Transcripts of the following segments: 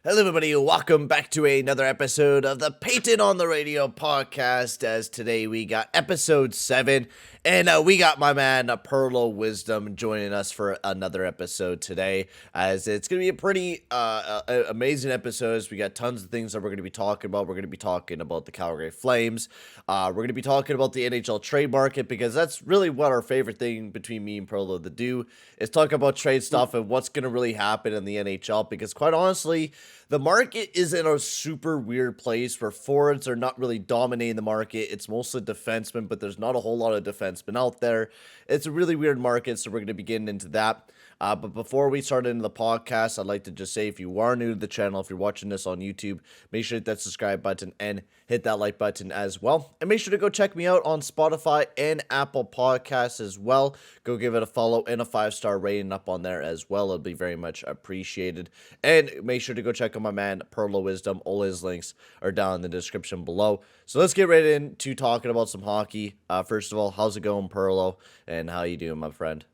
Hello, everybody. Welcome back to another episode of the Payton on the Radio podcast. As today we got episode 7, and we got my man Pearlo Wisdom joining us for another episode today. As it's going to be a pretty amazing episode. As we got tons of things that we're going to be talking about. We're going to be talking about the Calgary Flames. We're going to be talking about the NHL trade market because that's really what our favorite thing between me and Pearlo to do is talk about trade stuff and what's going to really happen in the NHL. Because quite honestly, the market is in a super weird place where forwards are not really dominating the market. It's mostly defensemen, but there's not a whole lot of defensemen out there. It's a really weird market, so we're going to be getting into that. But before we start into the podcast, I'd like to just say if you are new to the channel, if you're watching this on YouTube, make sure to hit that subscribe button and hit that like button as well. And make sure to go check me out on Spotify and Apple Podcasts as well. Go give it a follow and a 5-star rating up on there as well. It'll be very much appreciated. And make sure to go check out my man, Pearlo Wisdom. All his links are down in the description below. So let's get right into talking about some hockey. First of all, how's it going, Pearlo? And how you doing, my friend?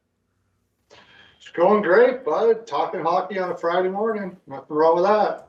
It's going great, bud. Talking hockey on a Friday morning. Nothing wrong with that.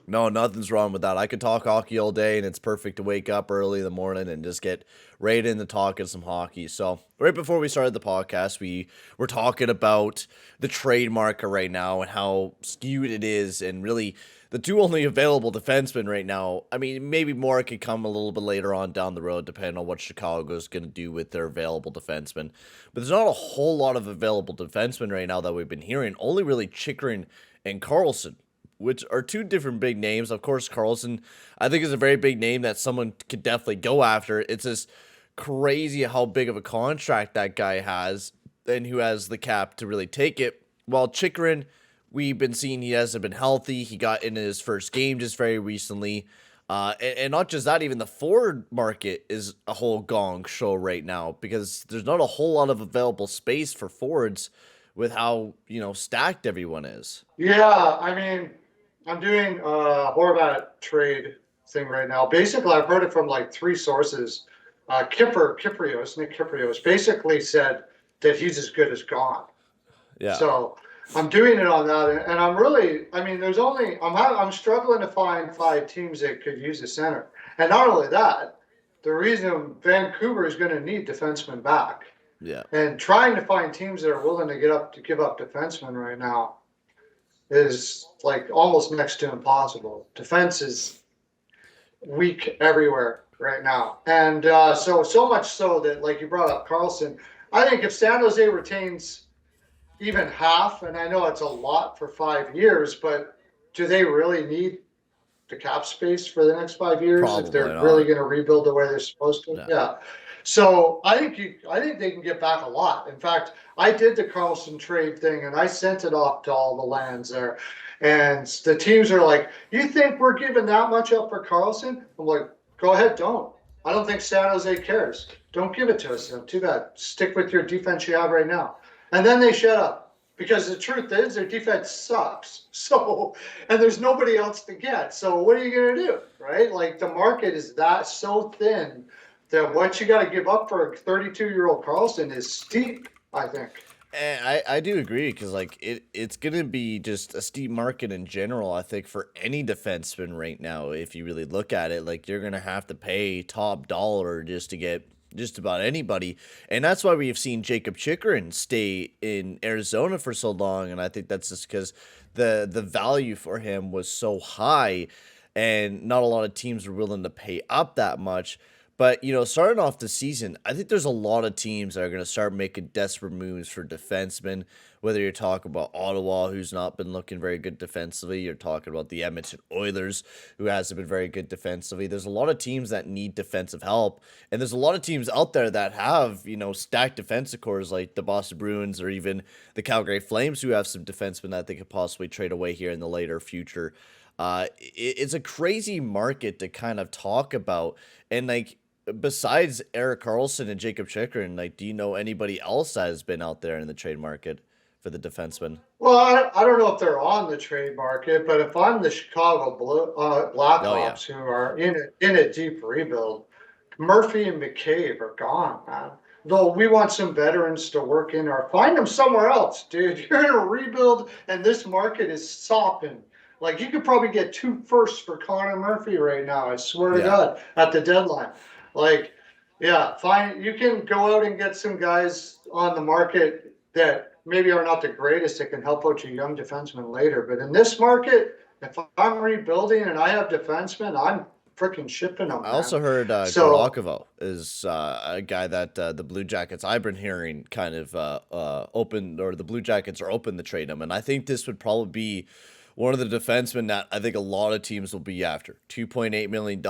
No, nothing's wrong with that. I could talk hockey all day, and it's perfect to wake up early in the morning and just get right into talking some hockey. So, right before we started the podcast, we were talking about the trade market right now and how skewed it is, and really the two only available defensemen right now. I mean, maybe more could come a little bit later on down the road, depending on what Chicago's going to do with their available defensemen. But there's not a whole lot of available defensemen right now that we've been hearing. Only really Chychrun and Karlsson, which are two different big names. Of course, Karlsson, I think, is a very big name that someone could definitely go after. It's just crazy how big of a contract that guy has and who has the cap to really take it. While Chychrun, we've been seeing he hasn't been healthy. He got in his first game just very recently. And not just that, even the forward market is a whole gong show right now because there's not a whole lot of available space for forwards with how, stacked everyone is. Yeah, I mean, I'm doing a Horvat trade thing right now. Basically, I've heard it from like three sources. Nick Kypreos, basically said that he's as good as gone. Yeah. So I'm doing it on that, and I'm struggling to find 5 teams that could use a center. And not only that, the reason Vancouver is going to need defensemen back. Yeah. And trying to find teams that are willing to give up defensemen right now is like almost next to impossible. Defense is weak everywhere right now. And so much so that, like you brought up Karlsson, I think if San Jose retains even half, and I know it's a lot for 5 years, but do they really need the cap space for the next 5 years if they're really going to rebuild the way they're supposed to? Yeah. So I think they can get back a lot. In fact, I did the Karlsson trade thing, and I sent it off to all the lands there. And the teams are like, "You think we're giving that much up for Karlsson?" I'm like, "Go ahead, don't. I don't think San Jose cares. Don't give it to us. Too bad. Stick with your defense you have right now." And then they shut up because the truth is their defense sucks. So, and there's nobody else to get. So what are you going to do, right? Like the market is that so thin that what you got to give up for a 32-year-old Karlsson is steep, I think. And I do agree because it's gonna be just a steep market in general. I think for any defenseman right now, if you really look at it, like you're gonna have to pay top dollar just to get just about anybody, and that's why we've seen Jacob Chychrun stay in Arizona for so long. And I think that's just because the value for him was so high, and not a lot of teams are willing to pay up that much. But, starting off the season, I think there's a lot of teams that are going to start making desperate moves for defensemen, whether you're talking about Ottawa, who's not been looking very good defensively. You're talking about the Edmonton Oilers, who hasn't been very good defensively. There's a lot of teams that need defensive help, and there's a lot of teams out there that have, stacked defensive cores like the Boston Bruins or even the Calgary Flames, who have some defensemen that they could possibly trade away here in the later future. It's a crazy market to kind of talk about, and besides Erik Karlsson and Jacob Chychrun, do you know anybody else that has been out there in the trade market for the defenseman? Well, I don't know if they're on the trade market, but if I'm the Chicago Blackhawks, who are in a deep rebuild, Murphy and McCabe are gone, man. Though we want some veterans to work in, or find them somewhere else, dude. You're in a rebuild, and this market is sopping Like you could probably get 2 firsts for Connor Murphy right now. I swear to Yeah. God, at the deadline. Like, yeah, fine. You can go out and get some guys on the market that maybe are not the greatest that can help out your young defensemen later. But in this market, if I'm rebuilding and I have defensemen, I'm freaking shipping them, I man. also heard So Gorakovo is a guy that the Blue Jackets, I've been hearing, kind of open, or the Blue Jackets are open to trade him. And I think this would probably be one of the defensemen that I think a lot of teams will be after. $2.8 million,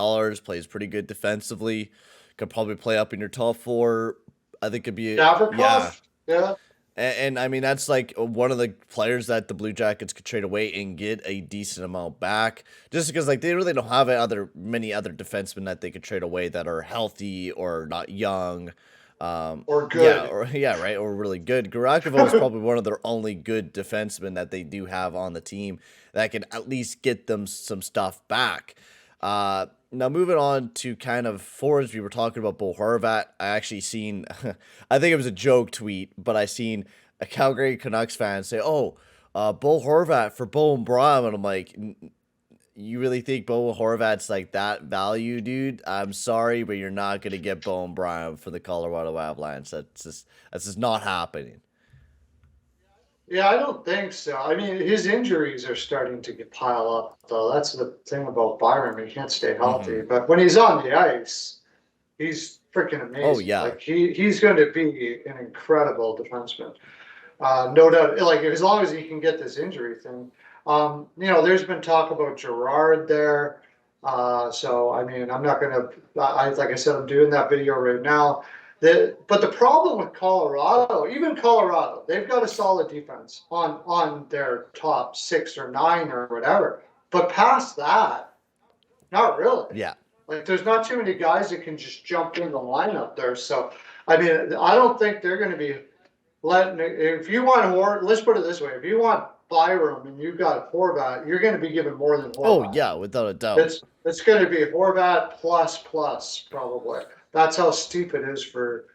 plays pretty good defensively, could probably play up in your top four. I think could be, yeah. Gavrikov, yeah. And I mean, that's like one of the players that the Blue Jackets could trade away and get a decent amount back. Just because, like, they really don't have many other defensemen that they could trade away that are healthy or not young. Or Yeah, good. or yeah, right, or really good. Garakovo is probably one of their only good defensemen that they do have on the team that can at least get them some stuff back. Now moving on to kind of forwards, we were talking about Bo Horvat. I actually seen, I think it was a joke tweet, but I seen a Calgary Canucks fan say, "Oh, Bo Horvat for Bo and Brom," and I'm like, "You really think Bo Horvat's like that value, dude? I'm sorry, but you're not gonna get Bo and Brom for the Colorado Avalanche. That's just not happening." Yeah, I don't think so. I mean, his injuries are starting to get pile up, though. That's the thing about Byron. He can't stay healthy. Hmm. But when he's on the ice, he's freaking Oh amazing. yeah, Like he's going to be an incredible defenseman. No doubt. Like as long as he can get this injury thing. There's been talk about Gerard there. So I mean, I'm not gonna. Like I said, I'm doing that video right now. But the problem with Colorado, even Colorado, they've got a solid defense on their top 6 or 9 or whatever. But past that, not really. yeah. Like there's not too many guys that can just jump in the lineup there. So I mean, I don't think they're going to be if you want let's put it this way: if you want Byram and you've got Horvat, you're going to be given more than Oh Horvat. yeah, without a doubt. It's going to be Horvat plus probably. That's how steep it is for.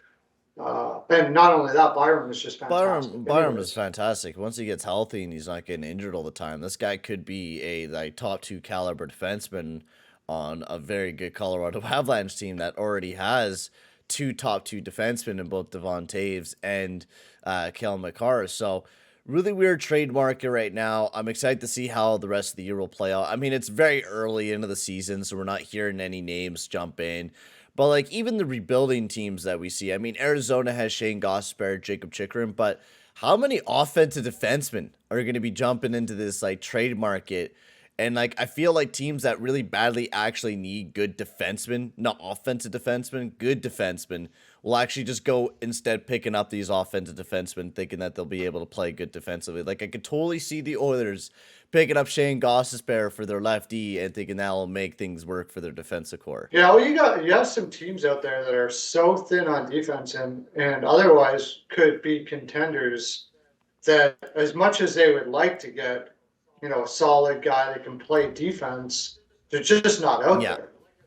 And not only that, Byram is just fantastic. Byram is Anyways, fantastic. Once he gets healthy and he's not getting injured all the time, this guy could be a like top two caliber defenseman on a very good Colorado Avalanche team that already has two top two defensemen in both Devon Taves and Kale McCarr. So really weird trade market right now. I'm excited to see how the rest of the year will play out. I mean, it's very early into the season, so we're not hearing any names jump in. But like even the rebuilding teams that we see, I mean, Arizona has Shane Gosper, Jacob Chikrin, but how many offensive defensemen are going to be jumping into this like trade market? And like I feel like teams that really badly actually need good defensemen, not offensive defensemen, good defensemen, will actually just go instead picking up these offensive defensemen, thinking that they'll be able to play good defensively. Like I could totally see the Oilers picking up Shane Gostisbehere for their lefty and thinking that'll make things work for their defensive core. yeah, well, you have some teams out there that are so thin on defense and otherwise could be contenders that as much as they would like to get, a solid guy that can play defense, they're just not out Yeah.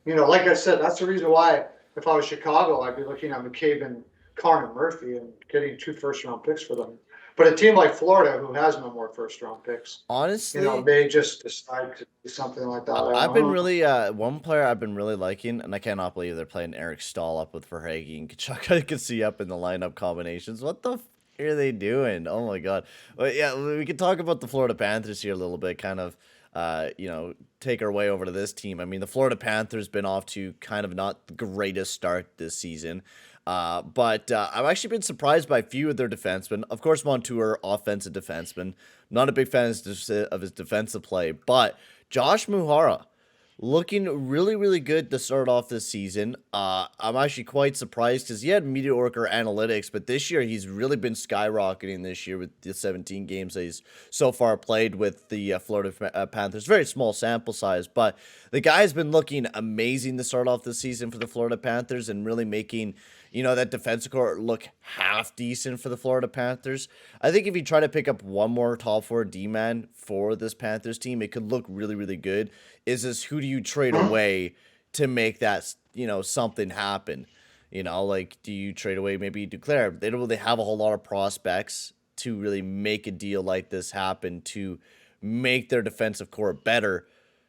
there. Like I said, that's the reason why if I was Chicago, I'd be looking at McCabe and Connor Murphy and getting 2 first-round picks for them. But a team like Florida, who has no more first-round picks, Honestly, may just decide to do something like that. I I've don't been know. really one player I've been really liking, and I cannot believe they're playing Eric Stahl up with Verhage and Kachuk. I could see up in the lineup combinations. What the are they doing? Oh my god! But yeah, we could talk about the Florida Panthers here a little bit, kind of, take our way over to this team. I mean, the Florida Panthers been off to kind of not the greatest start this season. But I've actually been surprised by a few of their defensemen. Of course, Montour, offensive defenseman. Not a big fan of his defensive play, but Josh Muhara looking really, really good to start off this season. I'm actually quite surprised because he had mediocre analytics, but this year he's really been skyrocketing this year with the 17 games that he's so far played with the Florida Panthers. Very small sample size, but the guy's been looking amazing to start off this season for the Florida Panthers and really making, that defensive core look half decent for the Florida Panthers. I think if you try to pick up one more top four D-man for this Panthers team, it could look really, really good. Is this who do you trade away to make that, something happen? Like, do you trade away maybe Duclair? They don't really have a whole lot of prospects to really make a deal like this happen to make their defensive core better.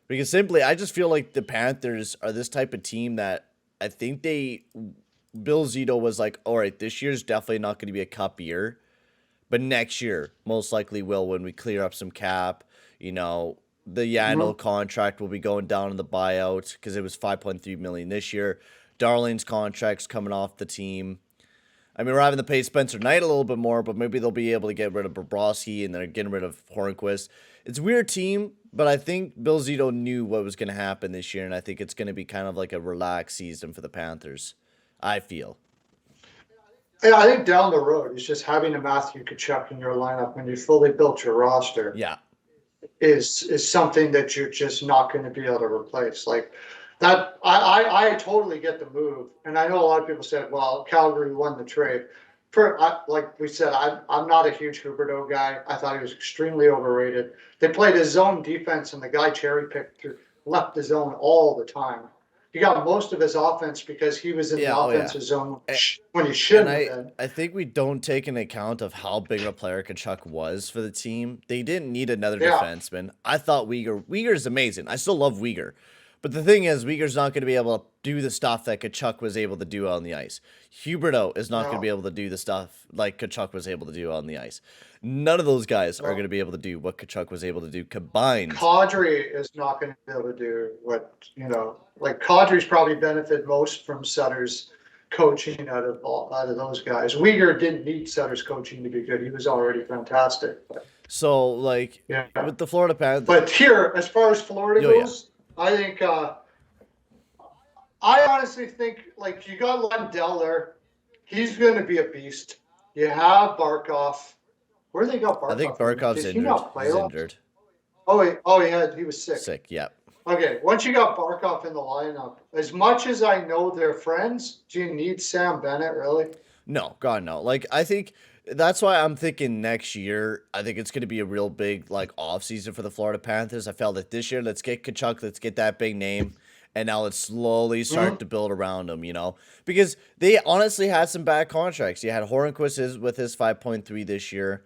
Because simply, I just feel like the Panthers are this type of team that I think Bill Zito was like, all right, this year's definitely not going to be a cup year, but next year most likely will when we clear up some cap. The Mhm. Yandel contract will be going down in the buyout because it was 5.3 million this year. Darling's contract's coming off the team. I mean, we're having to pay Spencer Knight a little bit more, but maybe they'll be able to get rid of Bobrovsky and they're getting rid of Hornquist. It's a weird team, but I think Bill Zito knew what was going to happen this year, and I think it's going to be kind of like a relaxed season for the Panthers. I feel. Yeah, I think down the road, it's just having a Matthew Tkachuk in your lineup when you fully built your roster Yeah. is something that you're just not going to be able to replace. Like that, I totally get the move, and I know a lot of people said, "Well, Calgary won the trade." Like we said, I'm not a huge Huberdeau guy. I thought he was extremely overrated. They played his zone defense, and the guy cherry picked through left the zone all the time. He got most of his offense because he was in the Yeah. Oh, yeah. offensive zone when he And shouldn't have been. I think we don't take into account of how big of a player Kachuk was for the team. They didn't need another Yeah. defenseman. I thought Uyghur is amazing. I still love Uyghur. But the thing is, Uyghur's not going to be able to do the stuff that Kachuk was able to do on the ice. Huberto is not going to be No. able to do the stuff like Kachuk was able to do on the ice. None of those guys are No. going to be able to do what Kachuk was able to do combined. Kadri is not going to be able to do what, like Kadri's probably benefited most from Sutter's coaching out of those guys. Uyghur didn't need Sutter's coaching to be good. He was already fantastic. So, like, Yeah. with the Florida Panthers. But here, as far as Florida Oh, yeah. goes, I think I honestly think like you got Lundell there. He's going to be a beast. You have Barkov. Where they got Barkov? I think from? Barkov's Did he injured. not play He's last? injured. He was sick. Sick, yeah. Okay, once you got Barkov in the lineup, as much as I know they're friends, do you need Sam Bennett really? No, God, no. Like, I think that's why I'm thinking next year, I think it's going to be a real big, like, offseason for the Florida Panthers. I felt that this year, let's get Kachuk, let's get that big name, and now let's slowly start to build around him, Because they honestly had some bad contracts. You had Hornquist with his 5.3 this year.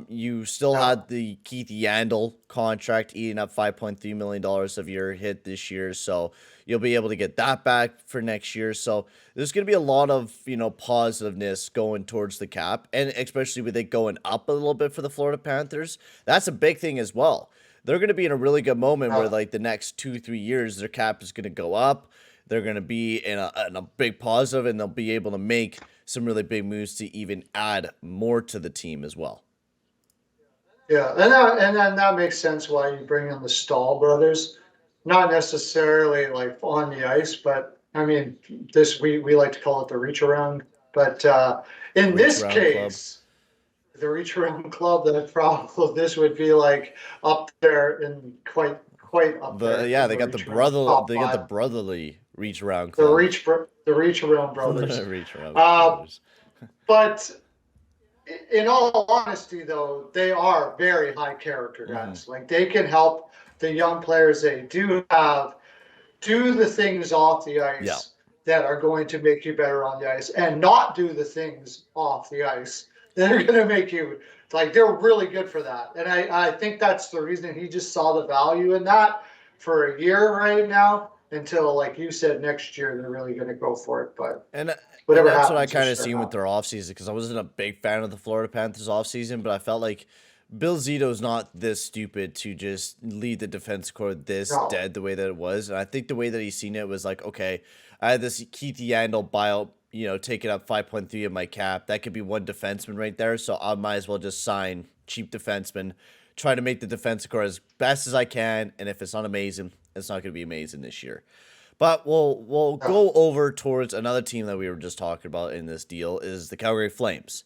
You still Yeah. had the Keith Yandel contract eating up $5.3 million of your hit this year. So you'll be able to get that back for next year. So there's going to be a lot of, positiveness going towards the cap. And especially with it going up a little bit for the Florida Panthers. That's a big thing as well. They're going to be in a really good moment where, like, the next 2-3 years, their cap is going to go up. They're going to be in a big positive, and they'll be able to make some really big moves to even add more to the team as well. Yeah, and then that makes sense why you bring in the Stahl brothers, not necessarily like on the ice, but I mean this we like to call it the reach around. But in Reach this around club. case, the reach around club, that probably this would be like up there and quite up there. Yeah, in they got the reach around top they got the five. brotherly reach around The club. the reach around brothers. Reach around Uh, brothers. but in all honesty, though, they are very high character guys. Like they can help the young players they do have do the things off the ice Yeah. that are going to make you better on the ice, and not do the things off the ice that are going to make you like. They're really good for that, and I think that's the reason he just saw the value in that for a year right now until, like you said, next year they're really going to go for it. But And whatever that's what I happens, kind of it's seen with their offseason, because I wasn't a big fan of the Florida Panthers offseason, but I felt like Bill Zito's not this stupid to just leave the defense core this No. dead the way that it was. And I think the way that he's seen it was like, okay, I had this Keith Yandel buyout, taking up 5.3 of my cap. That could be one defenseman right there. So I might as well just sign cheap defenseman, try to make the defense core as best as I can. And if it's not amazing, it's not going to be amazing this year. But we'll go over towards another team that we were just talking about in this deal is the Calgary Flames.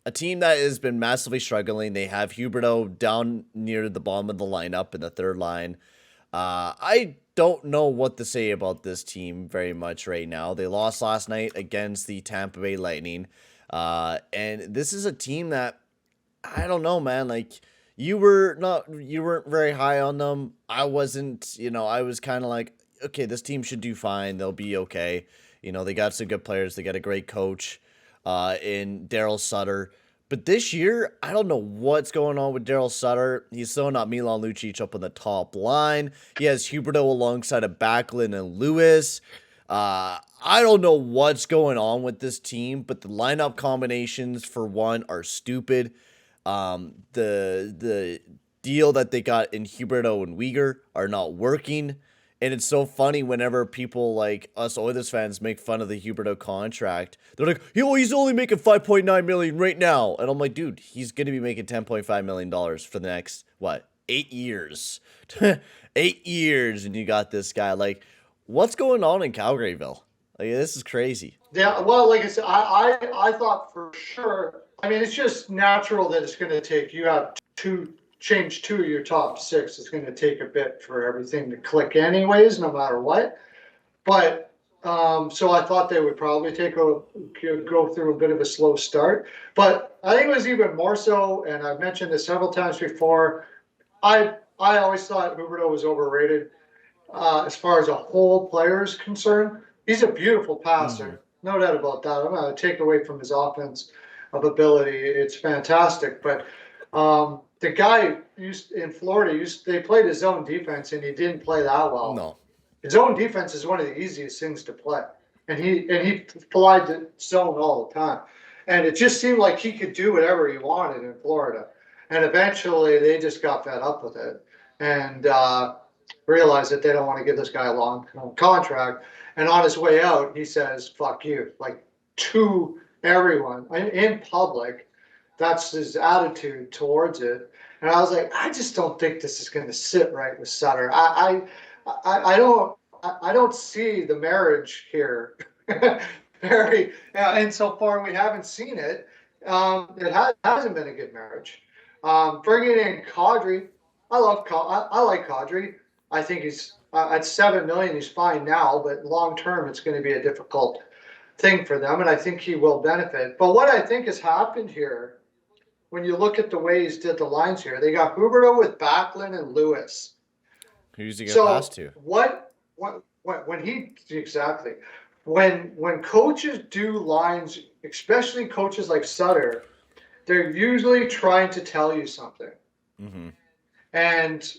A team that has been massively struggling. They have Huberto down near the bottom of the lineup in the third line. I don't know what to say about this team very much right now. They lost last night against the Tampa Bay Lightning. And this is a team that, I don't know, man. Like, you weren't very high on them. I wasn't, I was kind of like, okay, this team should do fine. They'll be okay. They got some good players. They got a great coach in Daryl Sutter. But this year, I don't know what's going on with Daryl Sutter. He's throwing out Milan Lucic up on the top line. He has Huberto alongside of Backlund and Lewis. I don't know what's going on with this team, but the lineup combinations, for one, are stupid. The deal that they got in Huberto and Uyghur are not working. And it's so funny whenever people like us Oilers fans make fun of the Huberto contract. They're like, yo, he's only making $5.9 million right now. And I'm like, dude, he's going to be making $10.5 million for the next, 8 years. 8 years, and you got this guy. Like, what's going on in Calgaryville? Like, this is crazy. Yeah, well, like I said, I thought for sure. I mean, it's just natural that it's going to take. You have change two of your top six. It's going to take a bit for everything to click, anyways, no matter what. But so I thought they would probably go through a bit of a slow start. But I think it was even more so, and I've mentioned this several times before. I always thought Huberto was overrated as far as a whole player is concerned. He's a beautiful passer, no doubt about that. I'm going to take away from his offense of ability. It's fantastic. But the guy in Florida, they played his zone defense, and he didn't play that well. No. His zone defense is one of the easiest things to play. And he applied the zone all the time. And it just seemed like he could do whatever he wanted in Florida. And eventually they just got fed up with it and realized that they don't want to give this guy a long contract. And on his way out, he says, fuck you, like to everyone in public. That's his attitude towards it. And I was like, I just don't think this is going to sit right with Sutter. I don't see the marriage here. Very, insofar we haven't seen it. It hasn't been a good marriage. Bringing in Kadri, I like Kadri. I think he's at $7 million. He's fine now, but long term, it's going to be a difficult thing for them, and I think he will benefit. But what I think has happened here, when you look at the way he's did the lines here, they got Huberto with Backlund and Lewis. Who's he gonna pass to? When coaches do lines, especially coaches like Sutter, they're usually trying to tell you something. Mm-hmm. And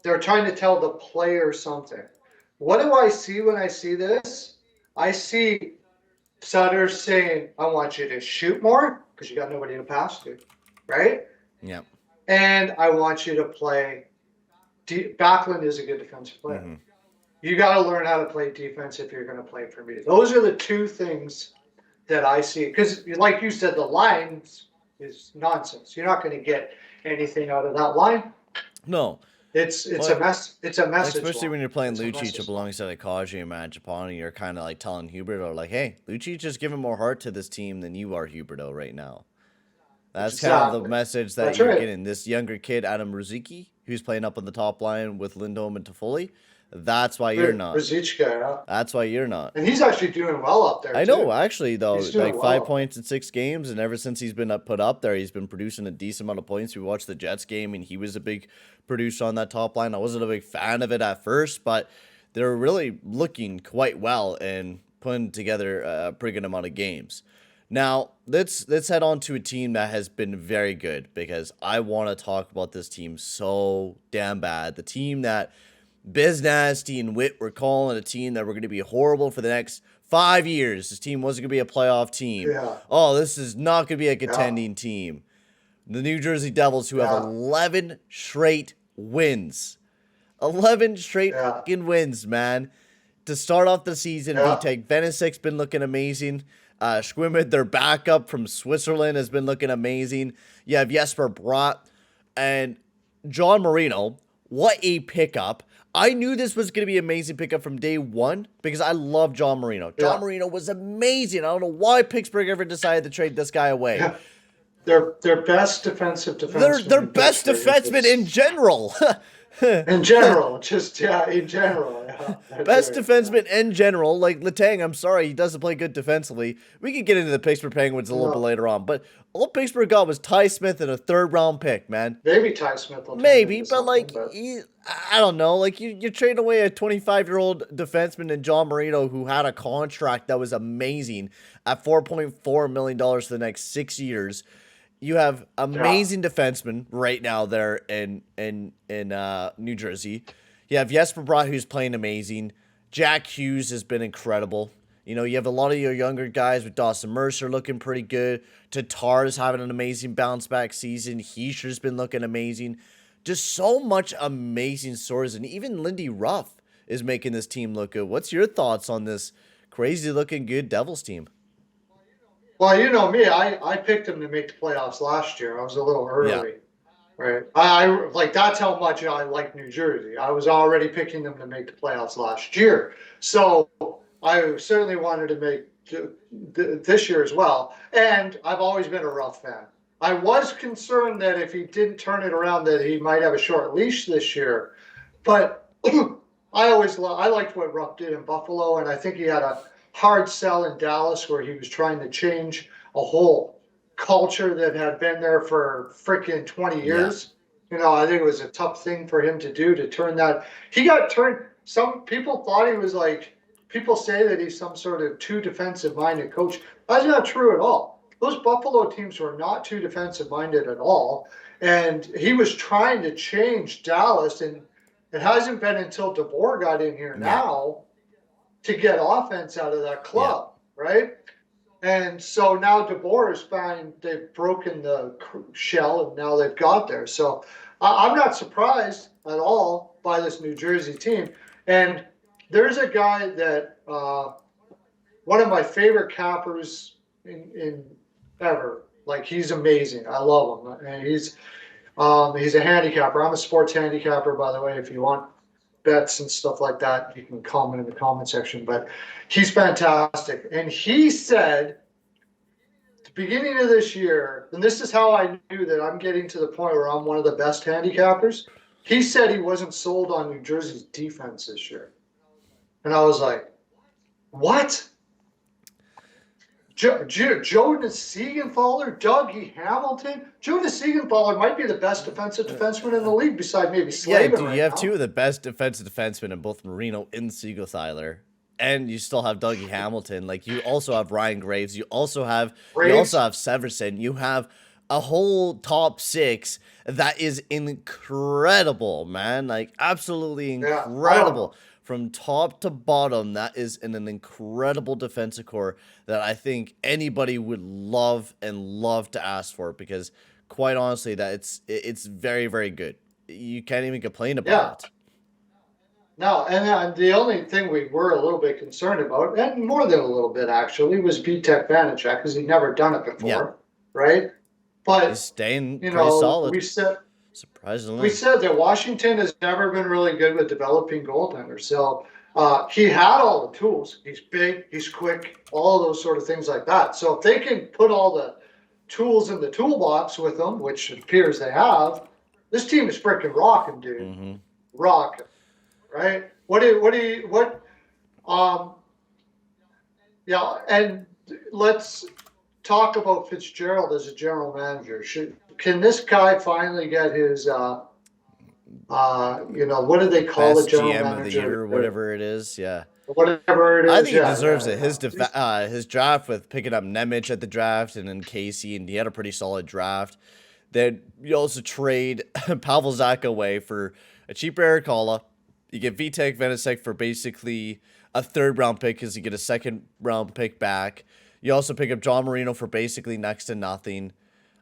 they're trying to tell the player something. What do I see when I see this? I see Sutter saying, I want you to shoot more because you got nobody to pass to, right? Yeah. And I want you to play. Backlund is a good defensive player. Mm-hmm. You got to learn how to play defense if you're going to play for me. Those are the two things that I see. Because, like you said, the lines is nonsense. You're not going to get anything out of that line. No. It's a mess. It's a message. Especially when you're playing Lucic up alongside Akaji and Mangiapane, you're kind of like telling Huberto, like, hey, Lucic is giving more heart to this team than you are, Huberto, right now. That's kind of the message that you're getting. This younger kid, Adam Ruzicki, who's playing up on the top line with Lindholm and Toffoli, that's why you're not. Ruzicka, yeah. That's why you're not. And he's actually doing well up there, I know, actually, though. Like, 5 points in 6 games, and ever since he's been put up there, he's been producing a decent amount of points. We watched the Jets game, and he was a big producer on that top line. I wasn't a big fan of it at first, but they're really looking quite well and putting together a pretty good amount of games. Now, let's head on to a team that has been very good, because I want to talk about this team so damn bad. The team that Biz Nasty and Witt were calling a team that were going to be horrible for the next 5 years. This team wasn't going to be a playoff team. Yeah. Oh, this is not going to be a contending team. The New Jersey Devils, who have 11 straight wins. 11 straight fucking wins, man. To start off the season, Vitek Venicek's been looking amazing. Schwimmer, their backup from Switzerland, has been looking amazing. You have Jesper Bratt and John Marino. What a pickup. I knew this was going to be an amazing pickup from day one because I love John Marino. John Marino was amazing. I don't know why Pittsburgh ever decided to trade this guy away. Yeah. Their best defensive defenseman. Their best defenseman in general. In general. Yeah, best defenseman in general. Like Letang, I'm sorry, he doesn't play good defensively. We could get into the Pittsburgh Penguins a little bit later on, but all Pittsburgh got was Ty Smith and a 3rd-round pick, man. Maybe Ty Smith will maybe, but like, I don't know. Like, you're trading away a 25-year-old defenseman in John Marino who had a contract that was amazing at $4.4 million for the next 6 years. You have Yeah. amazing defensemen right now there in New Jersey. You have Jesper Bratt, who's playing amazing. Jack Hughes has been incredible. You know, you have a lot of your younger guys with Dawson Mercer looking pretty good. Tatar's having an amazing bounce back season. Heischer's been looking amazing. Just so much amazing stories. And even Lindy Ruff is making this team look good. What's your thoughts on this crazy looking good Devils team? Well, you know me, I picked him to make the playoffs last year. I was a little Yeah. early, right? I like that's how much I like New Jersey. I was already picking them to make the playoffs last year, so I certainly wanted to make this year as well. And I've always been a Ruff fan. I was concerned that if he didn't turn it around, that he might have a short leash this year. But I liked what Rupp did in Buffalo, and I think he had a hard sell in Dallas where he was trying to change a whole culture that had been there for freaking 20 Yeah. years. You know, I think it was a tough thing for him to do to turn that. He got turned. Some people thought he was like, people say that he's some sort of too defensive minded coach. That's not true at all. Those Buffalo teams were not too defensive minded at all. And he was trying to change Dallas, and it hasn't been until DeBoer got in here Yeah. now to get offense out of that Yeah. club, right? And so now DeBoer is fine. They've broken the shell, and now they've got there. So I'm not surprised at all by this New Jersey team. And there's a guy that one of my favorite cappers in ever. Like he's amazing. I love him, and he's a handicapper. I'm a sports handicapper, by the way. If you want bets and stuff like that, you can comment in the comment section. But he's fantastic. And he said at the beginning of this year, and this is how I knew that I'm getting to the point where I'm one of the best handicappers. He said he wasn't sold on New Jersey's defense this year. And I was like, what? Jonas Siegenthaler, Dougie Hamilton. Jonas Siegenthaler might be the best defensive defenseman in the league, beside maybe Yeah, Slavin dude, right you have now. two of the best defensive defensemen in both Marino and Siegenthaler. And you still have Dougie Hamilton. Like you also have Ryan Graves. You also have Braves. Severson. You have a whole top six that is incredible, man. Like absolutely Yeah, I don't know. incredible. From top to bottom, that is an incredible defensive core that I think anybody would love and love to ask for because quite honestly, that it's very, very good. You can't even complain Yeah. about it. No, and the only thing we were a little bit concerned about, and more than a little bit actually, was Vitek Vanacek because he'd never done it Yeah. before, right? He's But staying you pretty know, solid, we surprisingly. said that Washington has never been really good with developing goaltenders. So he had all the tools. He's big, he's quick, all of those sort of things like that. So if they can put all the tools in the toolbox with them, which it appears they have, this team is freaking rocking, dude. Hmm. Rocking, right? What um yeah, and let's talk about Fitzgerald as a general manager. Can this guy finally get his what do they call the Best general GM of the manager? year, whatever it is. Yeah. Whatever it I is, think he yeah, deserves yeah, it. yeah. His draft with picking up Nemec at the draft and then Casey, and he had a pretty solid draft. Then you also trade Pavel Zak away for a cheaper Eric Halla. You get Vitek Vanacek for basically a third round pick because you get a second round pick back. You also pick up John Marino for basically next to nothing.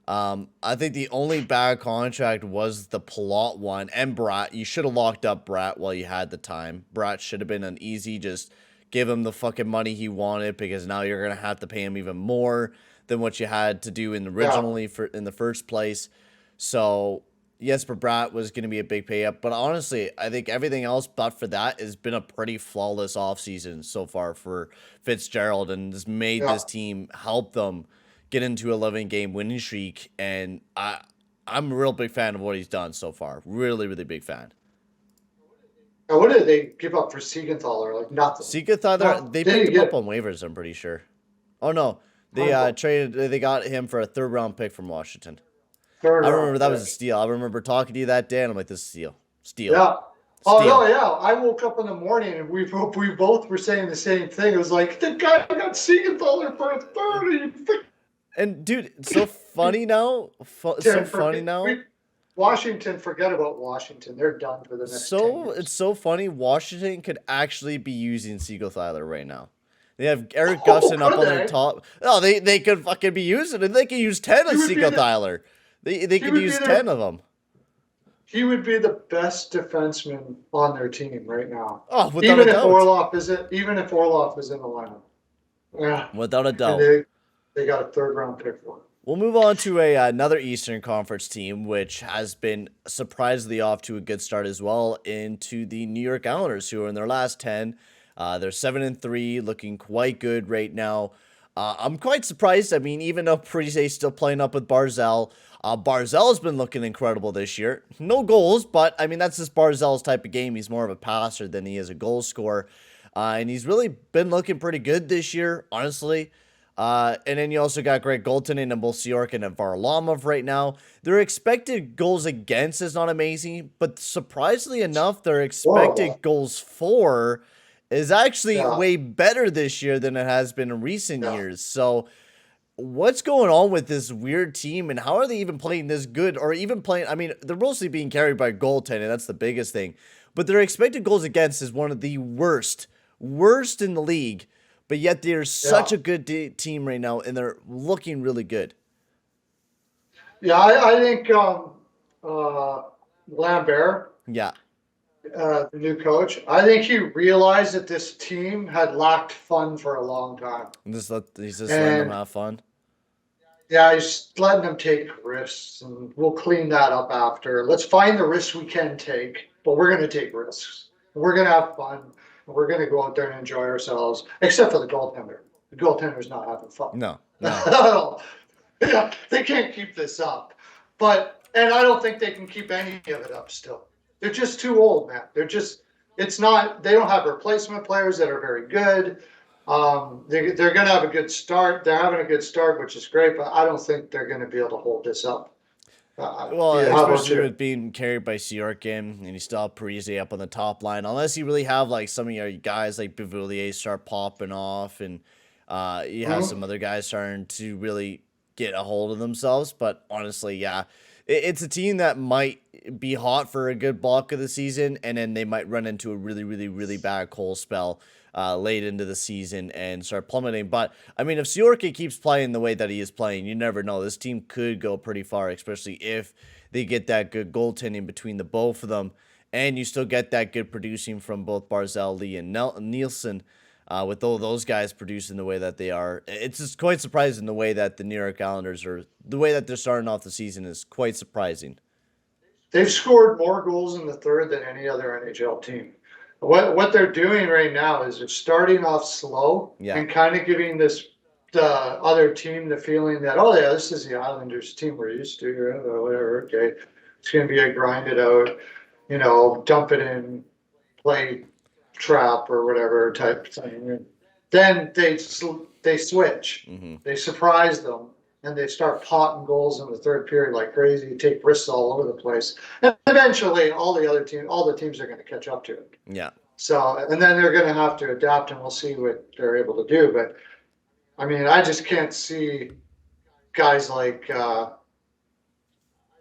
I think the only bad contract was the Palat one and Bratt. You should have locked up Bratt while you had the time. Bratt should have been an easy, just give him the fucking money he wanted because now you're gonna have to pay him even more than what you had to do Yeah. originally in the first place. So yes, for Bratt was gonna be a big pay up, but honestly, I think everything else but for that has been a pretty flawless offseason so far for Fitzgerald and has made Yeah. this team help them get into a 11-game winning streak, and I'm a real big fan of what he's done so far. Really, really big fan. Now, what did they give up for Siegenthaler? Like nothing. Sika thought No, they they picked didn't him up get on waivers. I'm pretty sure. Oh no, they Uncle. traded. They got him for a third round pick from Washington. Third I remember round that was a pick. steal. I remember talking to you that day, and I'm like, "This is steal, steal, Yeah. Oh no, steal." yeah. I woke up in the morning and we both were saying the same thing. It was like the guy got Siegenthaler for a third. And dude, it's so funny now. So Tim, funny now. Washington, forget about Washington. They're done for the next 10 So it's years. so funny. Washington could actually be using Siegel Thaler right now. They have Eric Oh, Guffson up could on their they? top. Oh, they could fucking be using it. They could use 10 He of would be Siegel the Thaler. They he could would be use 10 their of them. he would be the best defenseman on their team right now. Oh, without a doubt. Even if Orlov is in the lineup. Yeah. Without a And doubt. they got a third round pick for him. We'll move on to another Eastern Conference team, which has been surprisingly off to a good start as well, into the New York Islanders, who are in their last 10. They're 7-3, looking quite good right now. I'm quite surprised. I mean, even though Parise still playing up with Barzell, Barzell's been looking incredible this year. No goals, but I mean, that's just Barzell's type of game. He's more of a passer than he is a goal scorer. And he's really been looking pretty good this year, honestly. And then you also got great goaltending in both Sorokin and Varlamov right now. Their expected goals against is not amazing, but surprisingly enough, their Horrible. expected goals for is actually Yeah. way better this year than it has been in recent Yeah. years. So what's going on with this weird team, and how are they even playing this good, or even playing? I mean, they're mostly being carried by goaltending. That's the biggest thing. But their expected goals against is one of the worst in the league. But yet they're such Yeah. a good team right now, and they're looking really good. Yeah, I think Lambert, Yeah, the new coach, I think he realized that this team had lacked fun for a long time. he's just letting them And have fun. yeah, he's letting them take risks, and we'll clean that up after. Let's find the risks we can take, but we're going to take risks. We're going to have fun. And we're going to go out there and enjoy ourselves, except for the goaltender. The goaltender's not having fun. No, no, Yeah, they can't keep this up. And I don't think they can keep any of it up still. They're just too old, man. They don't have replacement players that are very good. They're going to have a good start. They're having a good start, which is great, but I don't think they're going to be able to hold this up. well, Yeah, how about especially you? with being carried by Sorokin, and you still have Parise up on the top line. Unless you really have like some of your guys like Bevoulier start popping off, and you have Mhm. some other guys starting to really get a hold of themselves. But honestly, yeah, it's a team that might be hot for a good block of the season, and then they might run into a really, really, really bad cold spell late into the season and start plummeting. But I mean, if Sorokin keeps playing the way that he is playing, you never know. This team could go pretty far, especially if they get that good goaltending between the both of them, and you still get that good producing from both Barzell, Lee, and Nielsen. With all those guys producing the way that they are, it's just quite surprising the way that the New York Islanders are, the way that they're starting off the season is quite surprising. They've scored more goals in the third than any other NHL team. What they're doing right now is they're starting off slow Yeah. and kind of giving the other team the feeling that, oh yeah, this is the Islanders team we're used to, or whatever. Okay, it's going to be a grind it out, dump it in, play trap or whatever type thing. And then they switch, Hmm. they surprise them, and they start potting goals in the third period like crazy. Take risks all over the place, and eventually all the teams are going to catch up to it. Yeah. So, and then they're going to have to adapt, and we'll see what they're able to do. But I mean, I just can't see guys like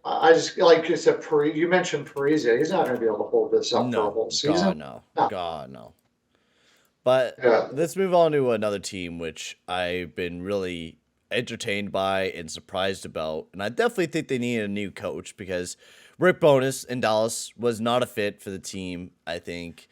I just like you said. You mentioned Parise. He's not going to be able to hold this up for a No. whole God, season. no. No. God, no. But Yeah. let's move on to another team, which I've been really entertained by and surprised about. And I definitely think they need a new coach because Rick Bowness in Dallas was not a fit for the team, I think.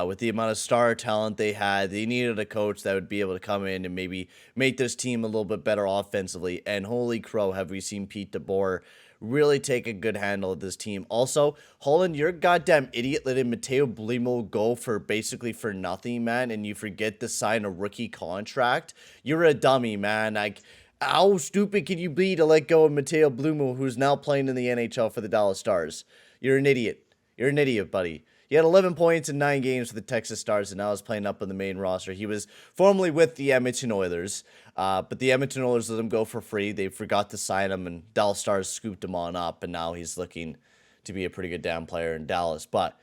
With the amount of star talent they had, they needed a coach that would be able to come in and maybe make this team a little bit better offensively. And holy crow, have we seen Pete DeBoer really take a good handle of this team. Also, Holland, you're a goddamn idiot letting Matteo Blimo go for basically for nothing, man, and you forget to sign a rookie contract. You're a dummy, man. Like, how stupid can you be to let go of Matteo Blimo, who's now playing in the NHL for the Dallas Stars? You're an idiot. You're an idiot, buddy. He had 11 points in 9 games for the Texas Stars, and now is playing up on the main roster. He was formerly with the Edmonton Oilers, but the Edmonton Oilers let him go for free. They forgot to sign him, and Dallas Stars scooped him on up, and now he's looking to be a pretty good down player in Dallas. But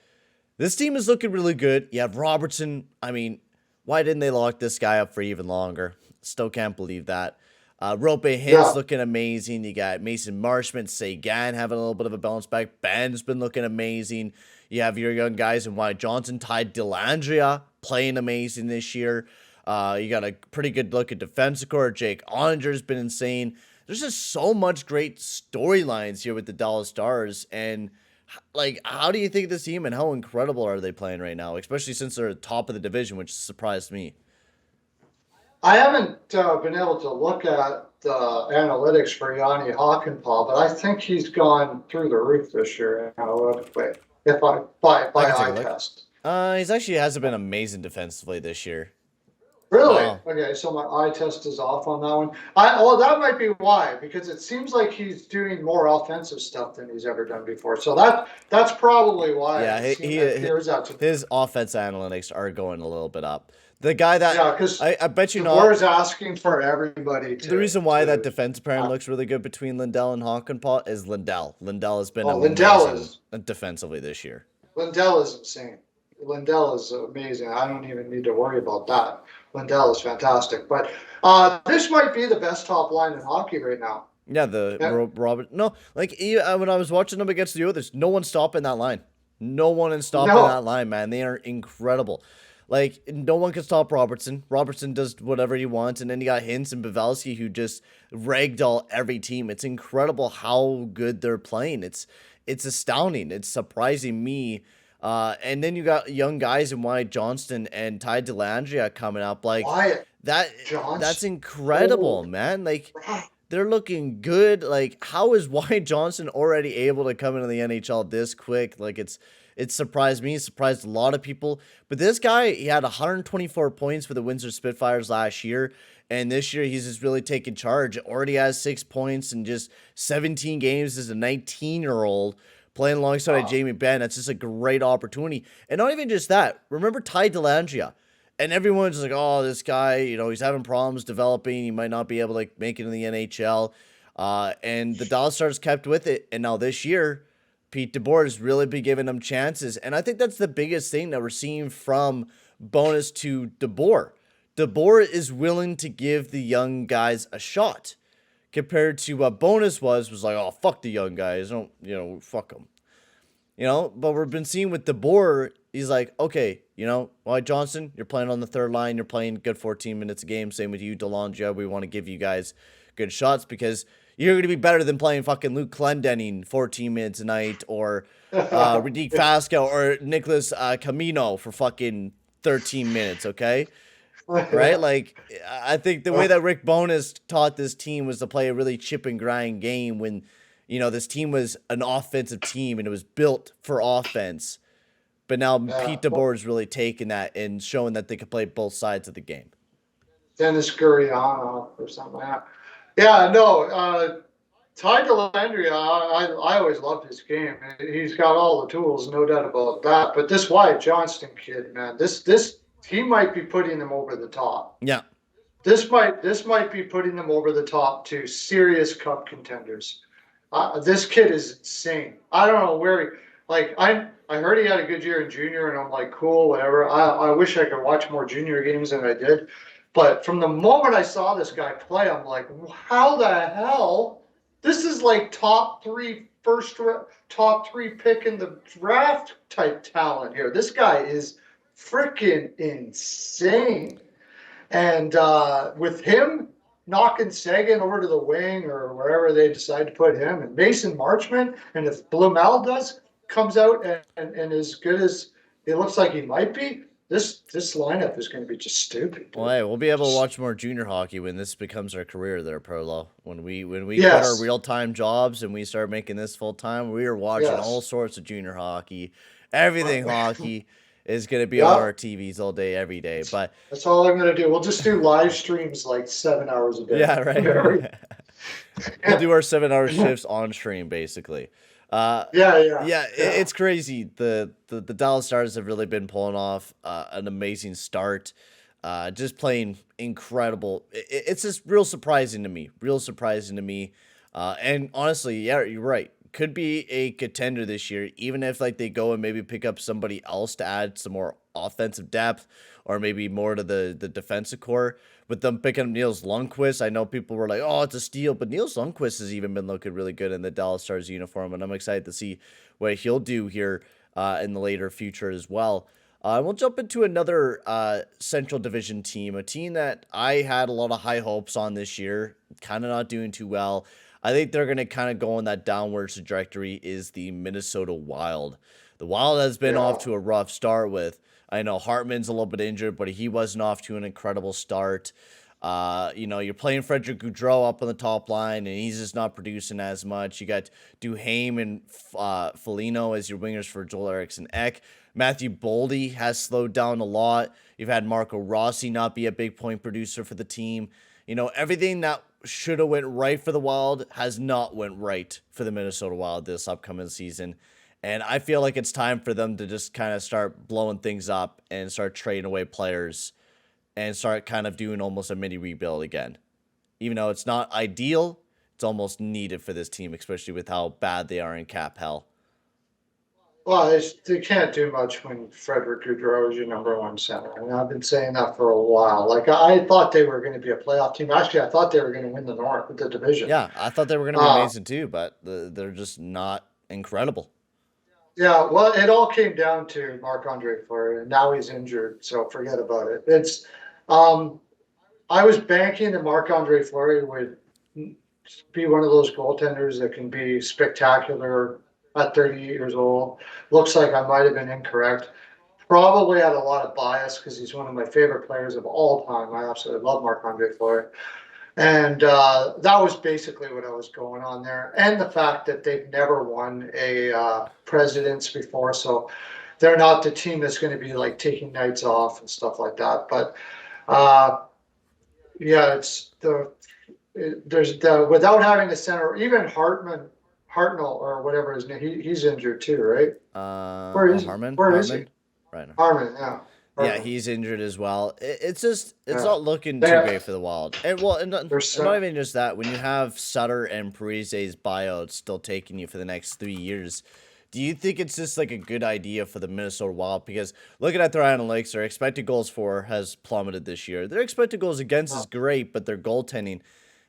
this team is looking really good. You have Robertson. I mean, why didn't they lock this guy up for even longer? Still can't believe that. Rope Hint's Yeah. looking amazing. You got Mason Marshman, Sagan having a little bit of a bounce back. Ben's been looking amazing. You have your young guys in Wyatt Johnson, Ty Dellandrea playing amazing this year. You got a pretty good look at defensive core. Jake Onger's been insane. There's just so much great storylines here with the Dallas Stars. And like, how do you think of this team and how incredible are they playing right now, especially since they're top of the division, which surprised me. I haven't been able to look at the analytics for Yanni Hockenpah, but I think he's gone through the roof this year analytically. If I I by can take a eye look. test. He's actually hasn't been amazing defensively this year. Really? No. Okay, so my eye test is off on that one. Well, that might be why, because it seems like he's doing more offensive stuff than he's ever done before. So that's probably why Yeah, it appears out to me. his offense analytics are going a little bit up. The guy that Yeah, because I bet you DeBoer not. is asking for everybody The reason why that to defensive pairing looks really good between Lindell and Hockenpot is Lindell. Lindell has been Lindell amazing is defensively this year. Lindell is insane. Lindell is amazing. I don't even need to worry about that. Lindell is fantastic. But this might be the best top line in hockey right now. Yeah, the Yeah. Robert. No, like when I was watching them against the Oilers, no one stopping that line. No one is stopping No. that line, man. They are incredible. Like, no one can stop Robertson. Robertson does whatever he wants, and then you got Hintz and Pavelski who just ragdoll every team. It's incredible how good they're playing. It's astounding. It's surprising me. And then you got young guys in Wyatt Johnston and Ty Dellandrea coming up. Like Wyatt that Johnston. that's incredible, man. Like they're looking good. Like, how is Wyatt Johnson already able to come into the NHL this quick? Like, it surprised me, surprised a lot of people. But this guy, he had 124 points for the Windsor Spitfires last year. And this year, he's just really taken charge. Already has 6 points in just 17 games as a 19-year-old playing alongside Jamie Benn. That's just a great opportunity. And not even just that. Remember Ty Dellandrea. And everyone's like, oh, this guy, he's having problems developing. He might not be able to make it in the NHL. And the Dallas Stars kept with it. And now this year, Pete DeBoer has really been giving them chances. And I think that's the biggest thing that we're seeing from Bonus to DeBoer. DeBoer is willing to give the young guys a shot. Compared to what Bonus was like, oh, fuck the young guys. Don't, fuck them. But we've been seeing with DeBoer, he's like, okay, Wyatt Johnson, you're playing on the third line. You're playing good 14 minutes a game. Same with you, Dellandrea. We want to give you guys good shots because you're going to be better than playing fucking Luke Clendenning 14 minutes a night or Radek Fasco or Nicholas Camino for fucking 13 minutes, okay? Right? Like, I think the way that Rick Bowness taught this team was to play a really chip and grind game when, this team was an offensive team and it was built for offense. But now Pete DeBoer is really taking that and showing that they can play both sides of the game. Dennis Guriano or something like that. Yeah, no. Ty Dellandrea, I always loved his game. He's got all the tools, no doubt about that. But this Wyatt Johnston kid, man, he might be putting them over the top. Yeah. This might be putting them over the top to serious cup contenders. This kid is insane. I don't know where I heard he had a good year in junior, and I'm like, cool, whatever. I wish I could watch more junior games than I did. But from the moment I saw this guy play, I'm like, how the hell? This is like top three pick in the draft type talent here. This guy is freaking insane. And with him knocking Sagan over to the wing or wherever they decide to put him, and Mason Marchment, and if Blumel comes out and as good as it looks like he might be, this lineup is going to be just stupid. Well, hey, we'll be able to watch more junior hockey when this becomes our career there, Pearlo. When we quit our real-time jobs and we start making this full-time, we are watching all sorts of junior hockey. Everything hockey is going to be on our TVs all day, every day. But that's all I'm going to do. We'll just do live streams like 7 hours a day. Yeah, right. We'll do our 7-hour shifts on stream, basically. It's crazy. The Dallas Stars have really been pulling off an amazing start, just playing incredible. It's just real surprising to me. And honestly, yeah, you're right. Could be a contender this year, even if they go and maybe pick up somebody else to add some more offensive depth or maybe more to the defensive core. With them picking up Niels Lundqvist, I know people were like, "Oh, it's a steal," but Niels Lundqvist has even been looking really good in the Dallas Stars uniform, and I'm excited to see what he'll do here in the later future as well. We'll jump into another Central Division team, a team that I had a lot of high hopes on this year, kind of not doing too well. I think they're going to kind of go on that downward trajectory is the Minnesota Wild. The Wild has been off to a rough start with, I know Hartman's a little bit injured, but he wasn't off to an incredible start. You're playing Frederick Gaudreau up on the top line, and he's just not producing as much. You got Duhaime and Foligno as your wingers for Joel Eriksson Ek. Matthew Boldy has slowed down a lot. You've had Marco Rossi not be a big point producer for the team. Everything that should have went right for the Wild has not went right for the Minnesota Wild this upcoming season. And I feel like it's time for them to just kind of start blowing things up and start trading away players and start kind of doing almost a mini rebuild again. Even though it's not ideal, it's almost needed for this team, especially with how bad they are in cap hell. Well, they can't do much when Frederick Gaudreau is your number one center. And I've been saying that for a while. Like, I thought they were going to be a playoff team. Actually, I thought they were going to win the North, the division. Yeah, I thought they were going to be amazing too, but they're just not incredible. Yeah, well, it all came down to Marc-Andre Fleury, and now he's injured, so forget about it. I was banking that Marc-Andre Fleury would be one of those goaltenders that can be spectacular at 38 years old. Looks like I might have been incorrect. Probably had a lot of bias because he's one of my favorite players of all time. I absolutely love Marc-Andre Fleury. And that was basically what I was going on there. And the fact that they've never won a Presidents before. So they're not the team that's going to be like taking nights off and stuff like that. But without having a center, even Hartnell or whatever his name, he's injured too, right? Where is Harman? is he? Right. Harman, yeah. Yeah, he's injured as well. It's not looking too great for the Wild. And not even just that. When you have Sutter and Parise's buyouts still taking you for the next 3 years, do you think it's just like a good idea for the Minnesota Wild? Because looking at their analytics, their expected goals for has plummeted this year. Their expected goals against is great, but their goaltending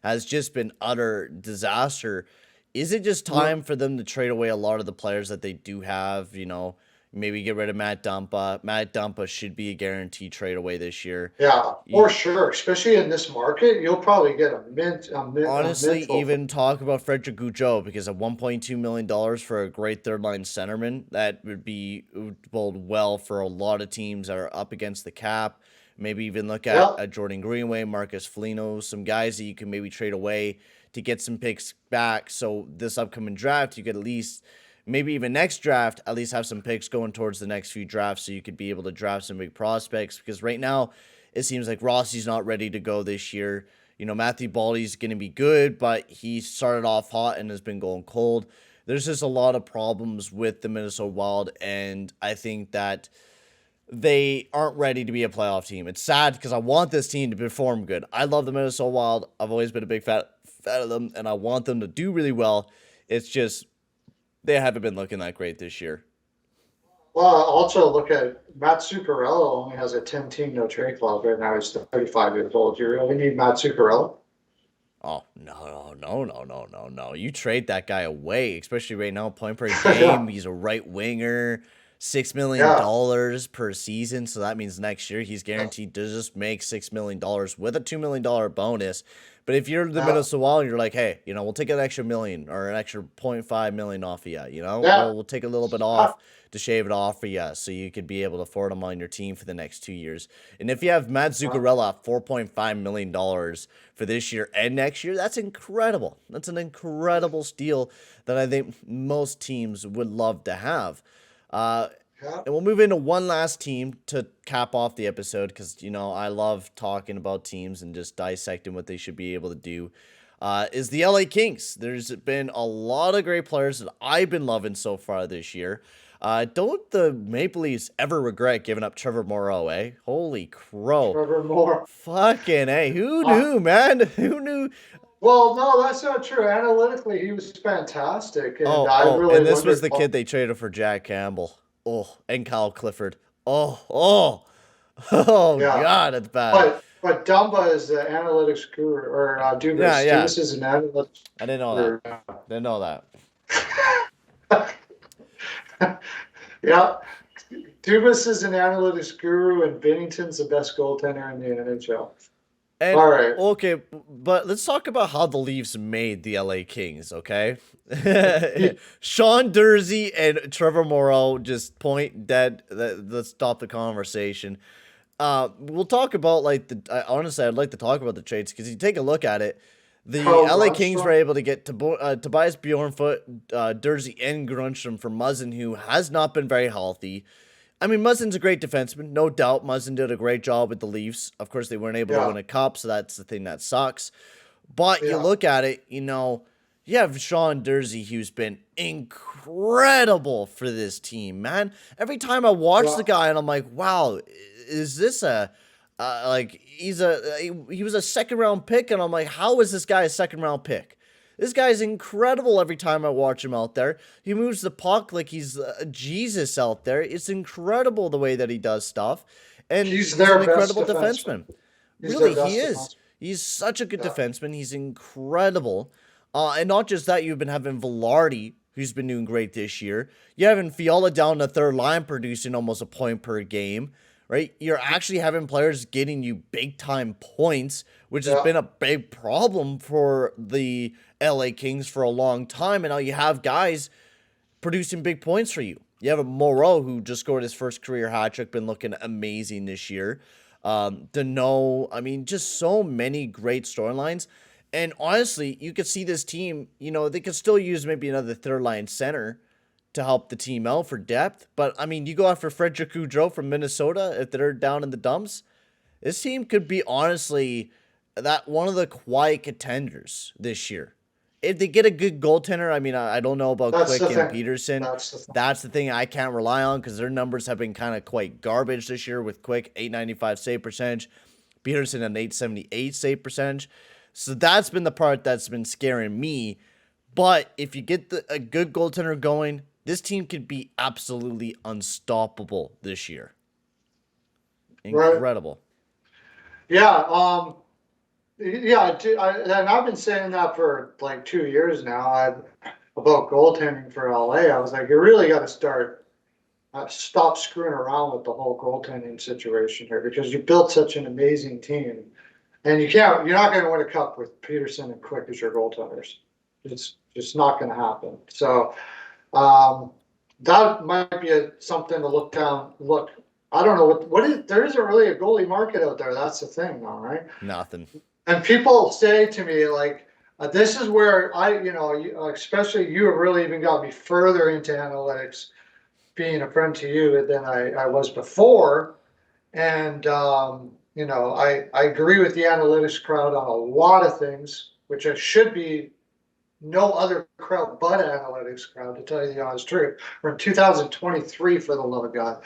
has just been utter disaster. Is it just time for them to trade away a lot of the players that they do have, Maybe get rid of Matt Dumpa. Matt Dumpa should be a guaranteed trade away this year. Yeah, for sure. Especially in this market, you'll probably get a mint. Honestly, even talk about Frederick Gaudreau, because at $1.2 million for a great third-line centerman, that would bode well for a lot of teams that are up against the cap. Maybe even look at Jordan Greenway, Marcus Foligno, some guys that you can maybe trade away to get some picks back. So this upcoming draft, you could at least... maybe even next draft, at least have some picks going towards the next few drafts so you could be able to draft some big prospects. Because right now, it seems like Rossi's not ready to go this year. Matthew Baldy's going to be good, but he started off hot and has been going cold. There's just a lot of problems with the Minnesota Wild, and I think that they aren't ready to be a playoff team. It's sad because I want this team to perform good. I love the Minnesota Wild. I've always been a big fan of them, and I want them to do really well. It's just... they haven't been looking that great this year. Well, also look at Matt Zuccarello only has a 10-team no-trade clause right now. He's 35 years old. Do you really need Matt Zuccarello? Oh, no. You trade that guy away, especially right now, point per game. He's a right winger, $6 million per season. So that means next year he's guaranteed to just make $6 million with a $2 million bonus. But if you're the Minnesota Wild, you're like, hey, we'll take an extra million or an extra $0.5 million off of you. We'll take a little bit off to shave it off for you so you could be able to afford him on your team for the next 2 years. And if you have Matt Zuccarello at $4.5 million for this year and next year, that's incredible. That's an incredible steal that I think most teams would love to have. And we'll move into one last team to cap off the episode because, I love talking about teams and just dissecting what they should be able to do, is the LA Kings. There's been a lot of great players that I've been loving so far this year. Don't the Maple Leafs ever regret giving up Trevor Moreau, eh? Holy crow. Trevor Moore. Fucking A. Who knew, man? Who knew? Well, no, that's not true. Analytically, he was fantastic. And And this was the kid they traded for Jack Campbell. Oh, and Kyle Clifford. Oh, oh, oh, Yeah, God, that's bad. but Dumba is the analytics guru, or Yeah, Dubas. yeah. Dubas is an analytics I didn't know that. guru. Didn't know that. Yeah, Dubas is an analytics guru, and Binnington's the best goaltender in the NHL. And All right. okay, but let's talk about how the Leafs made the LA Kings, okay? Sean Dursey and Trevor Morrow just point dead. Let's stop the conversation. We'll talk about like honestly, I'd like to talk about the trades because you take a look at it. The Carl LA Kings were Grundstrom. able to get Tobias Bjornfoot, Dursey, and Grunstrom from Muzzin, who has not been very healthy. I mean, Muzzin's a great defenseman, no doubt. Muzzin did a great job with the Leafs. Of course, they weren't able to Yeah, win a cup, so that's the thing that sucks. But you yeah, look at it, you have Sean Dursey, who's been incredible for this team, man. Every time I watch yeah. the guy, and I'm like, wow, is this like he was a second round pick, and I'm like, how is this guy a second round pick? This guy's incredible every time I watch him out there. He moves the puck like he's Jesus out there. It's incredible the way that he does stuff. And He's he's an their best incredible defenseman. defenseman. He's their Really, he best is. defenseman. He's such a good Yeah, defenseman. He's incredible. And not just that, you've been having Velarde, who's been doing great this year. You're having Fiala down the third line producing almost a point per game, right? You're actually having players getting you big time points, which has yeah. been a big problem for the LA Kings for a long time. And now you have guys producing big points for you. You have a Moreau who just scored his first career hat trick, been looking amazing this year. Deneau, I mean, just so many great storylines. And honestly, you could see this team, they could still use maybe another third line center to help the team out for depth. But I mean, you go after Frederick Gaudreau from Minnesota if they're down in the dumps. This team could be honestly that one of the quiet contenders this year. If they get a good goaltender, I mean, I don't know about That's the Quick and thing. Peterson. That's the thing. That's the thing I can't rely on because their numbers have been kind of quite garbage this year with Quick, 895 save percentage, Peterson an 878 save percentage. So that's been the part that's been scaring me. But if you get a good goaltender going, this team could be absolutely unstoppable this year. Right. Incredible. Yeah. And I've been saying that for like 2 years now. About goaltending for LA. I was like, you really got to stop screwing around with the whole goaltending situation here because you built such an amazing team, and you're not going to win a cup with Peterson and Quick as your goaltenders. It's just not going to happen. So um, that might be something to look down. Look, I don't know what is. There isn't really a goalie market out there. That's the thing, all right. Nothing. And people say to me, like, this is where especially you have really even got me further into analytics, being a friend to you than I was before. And, I agree with the analytics crowd on a lot of things, which I should be no other crowd but analytics crowd, to tell you the honest truth. We're in 2023, for the love of God.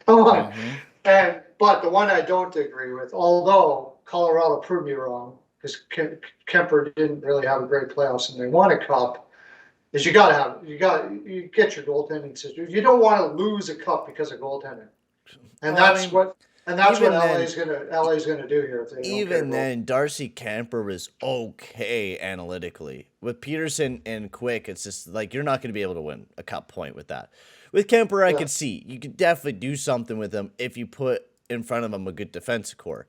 Come on. Mm-hmm. But the one I don't agree with, although Colorado proved me wrong, because Kemper didn't really have a great playoffs and they won a cup, is you get your goaltending system. You don't want to lose a cup because of goaltending, and Well, I that's mean, what even LA's gonna do here if they don't even care then, Darcy Camper was okay analytically. With Peterson and Quick, it's just like you're not going to be able to win a cup point with that. With Camper, I could see you could definitely do something with him if you put in front of him a good defensive core.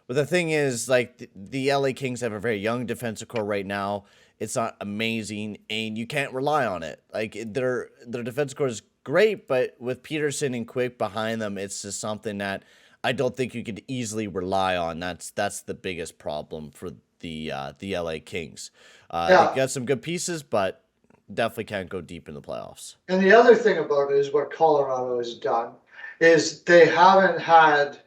But the thing is, like the LA Kings have a very young defensive core right now. It's not amazing, and you can't rely on it. Like their defensive core is great, but with Peterson and Quick behind them, it's just something that I don't think you could easily rely on. That's the biggest problem for the LA Kings. They got some good pieces, but definitely can't go deep in the playoffs. And the other thing about it is what Colorado has done is they haven't had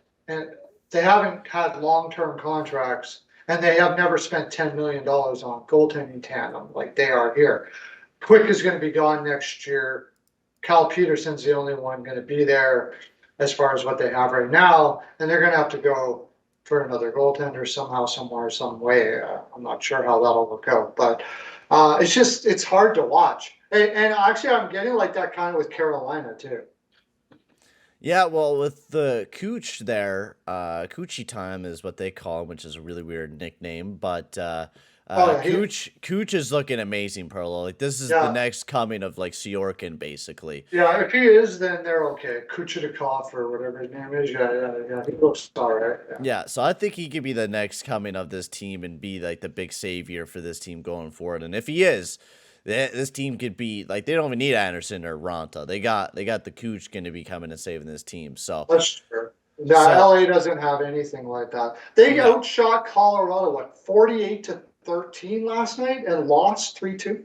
long-term contracts, and they have never spent $10 million on goaltending tandem like they are here. Quick is going to be gone next year. Cal Peterson's the only one going to be there as far as what they have right now, and they're going to have to go for another goaltender somehow, somewhere, some way. I'm not sure how that'll work out, but it's hard to watch. And actually, I'm getting like that kind of with Carolina too. Yeah, well, with the Cooch there, Coochie time is what they call him, which is a really weird nickname. But Oh yeah, Cooch is looking amazing, Perlo. Like this is the yeah, next coming of like Syorkin, basically. yeah. If he is, then they're okay. Kuchetikov or whatever his name is. Yeah, yeah, yeah. He looks all right. Yeah. Yeah, so I think he could be the next coming of this team and be like the big savior for this team going forward. And if he is, this team could be like they don't even need Anderson or Ronta. They got the Cooch going to be coming and saving this team. So That's true. No, so LA doesn't have anything like that. They no. outshot Colorado, what, 48-13 last night and lost 3-2?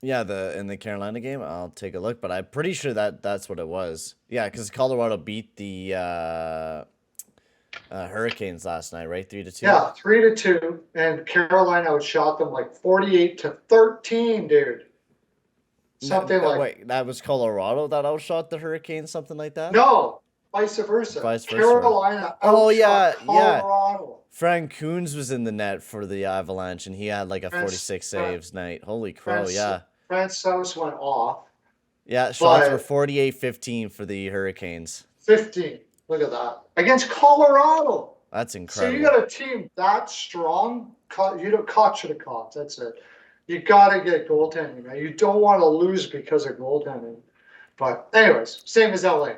Yeah, the in the Carolina game, I'll take a look, but I'm pretty sure that that's what it was. Yeah, because Colorado beat the Hurricanes last night, right? 3-2. Yeah, 3-2. And Carolina outshot them like 48-13, dude. No, Something like, wait, that was Colorado that outshot the Hurricanes, something like that. no, vice versa. Vice versa. Carolina Oh outshot yeah. Colorado. Frank Coons was in the net for the Avalanche, and he had like a 46 saves night. Holy crow, yeah. Francouz went off, Yeah, shots were but 48-15 for the Hurricanes. 15. Look at that. Against Colorado. That's So you incredible. got a team that strong, you don't catch it. That's it. You got to get goaltending, man. You don't want to lose because of goaltending. But anyways, same as LA.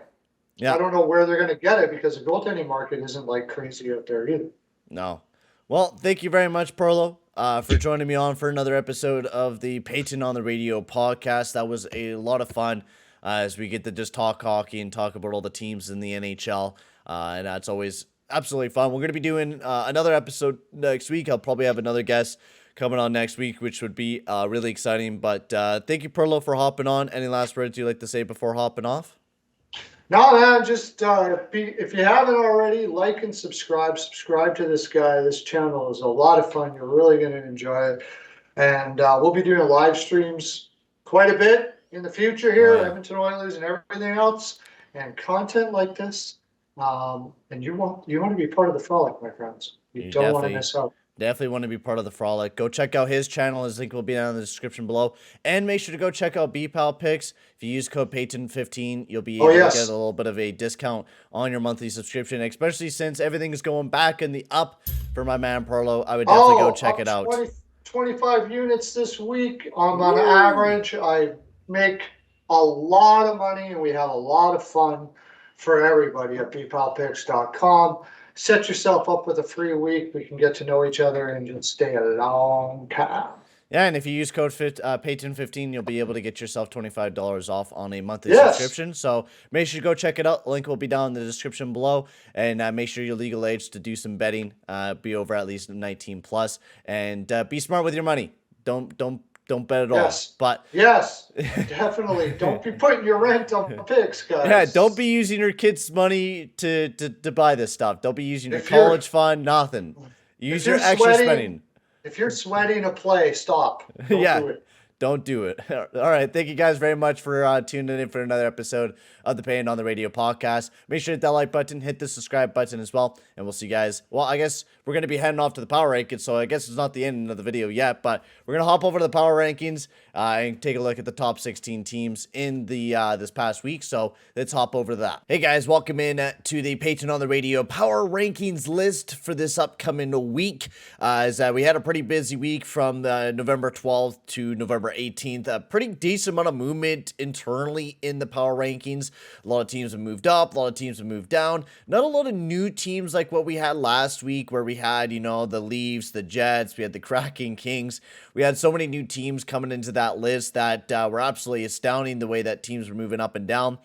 Yeah. I don't know where they're going to get it because the goaltending market isn't like crazy out there either. No. Well, thank you very much, Perlo, for joining me on for another episode of the Payton on the Radio podcast. That was a lot of fun as we get to just talk hockey and talk about all the teams in the NHL. And that's always absolutely fun. We're going to be doing another episode next week. I'll probably have another guest coming on next week, which would be really exciting. But thank you, Perlo, for hopping on. Any last words you'd like to say before hopping off? No, man, just if you haven't already, like and subscribe. Subscribe to this guy. This channel is a lot of fun. You're really going to enjoy it. And we'll be doing live streams quite a bit in the future here, Oh, yeah. Edmonton Oilers and everything else, and content like this. And you want to be part of the frolic, my friends. You You don't want to miss out. definitely want to be part of the frolic. Go check out his channel. His link will be down in the description below. And make sure to go check out BPAL Picks. If you use code Payton15, you'll be able to get a little bit of a discount on your monthly subscription, especially since everything is going back in the up for my man Pearlo. I would definitely go check it out. 25 units this week. On average, I make a lot of money and we have a lot of fun for everybody at bpalpicks.com. Set yourself up with a free week. We can get to know each other and just stay a long time. Yeah, and if you use code Payton15, you'll be able to get yourself $25 off on a monthly subscription. So make sure you go check it out. Link will be down in the description below. And make sure you're legal age to do some betting. Be over at least 19 plus, and be smart with your money. Don't bet at all. But yes, definitely. Don't be putting your rent on picks, guys. Yeah, don't be using your kids' money to buy this stuff. Don't be using your college fund. Nothing. Use your extra spending. If you're sweating a play, stop. Yeah. Do it. Don't do it. All right. Thank you guys very much for tuning in for another episode of the Payton on the Radio podcast. Make sure to hit that like button, hit the subscribe button as well. And we'll see you guys. Well, I guess we're going to be heading off to the power rankings. So I guess it's not the end of the video yet, but we're going to hop over to the power rankings and take a look at the top 16 teams in the this past week. So let's hop over to that. Hey guys, welcome in to the Payton on the Radio power rankings list for this upcoming week. As we had a pretty busy week from November 12th to November 18th. A pretty decent amount of movement internally in the power rankings. A lot of teams have moved up, a lot of teams have moved down. Not a lot of new teams like what we had last week, where we had, you know, the Leafs, the Jets, we had the Kraken Kings. We had so many new teams coming into that list that were absolutely astounding the way that teams were moving up and down.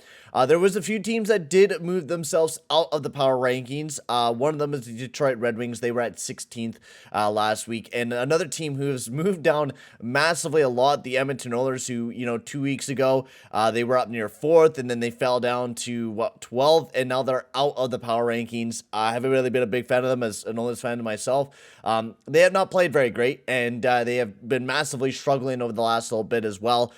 There was a few teams that did move themselves out of the power rankings. One of them is the Detroit Red Wings. They were at 16th last week. And another team who has moved down massively a lot, the Edmonton Oilers, who, you know, 2 weeks ago, they were up near 4th, and then they fell down to, 12th, and now they're out of the power rankings. I haven't really been a big fan of them as an Oilers fan myself. They have not played very great, and they have been massively struggling over the last little bit as well.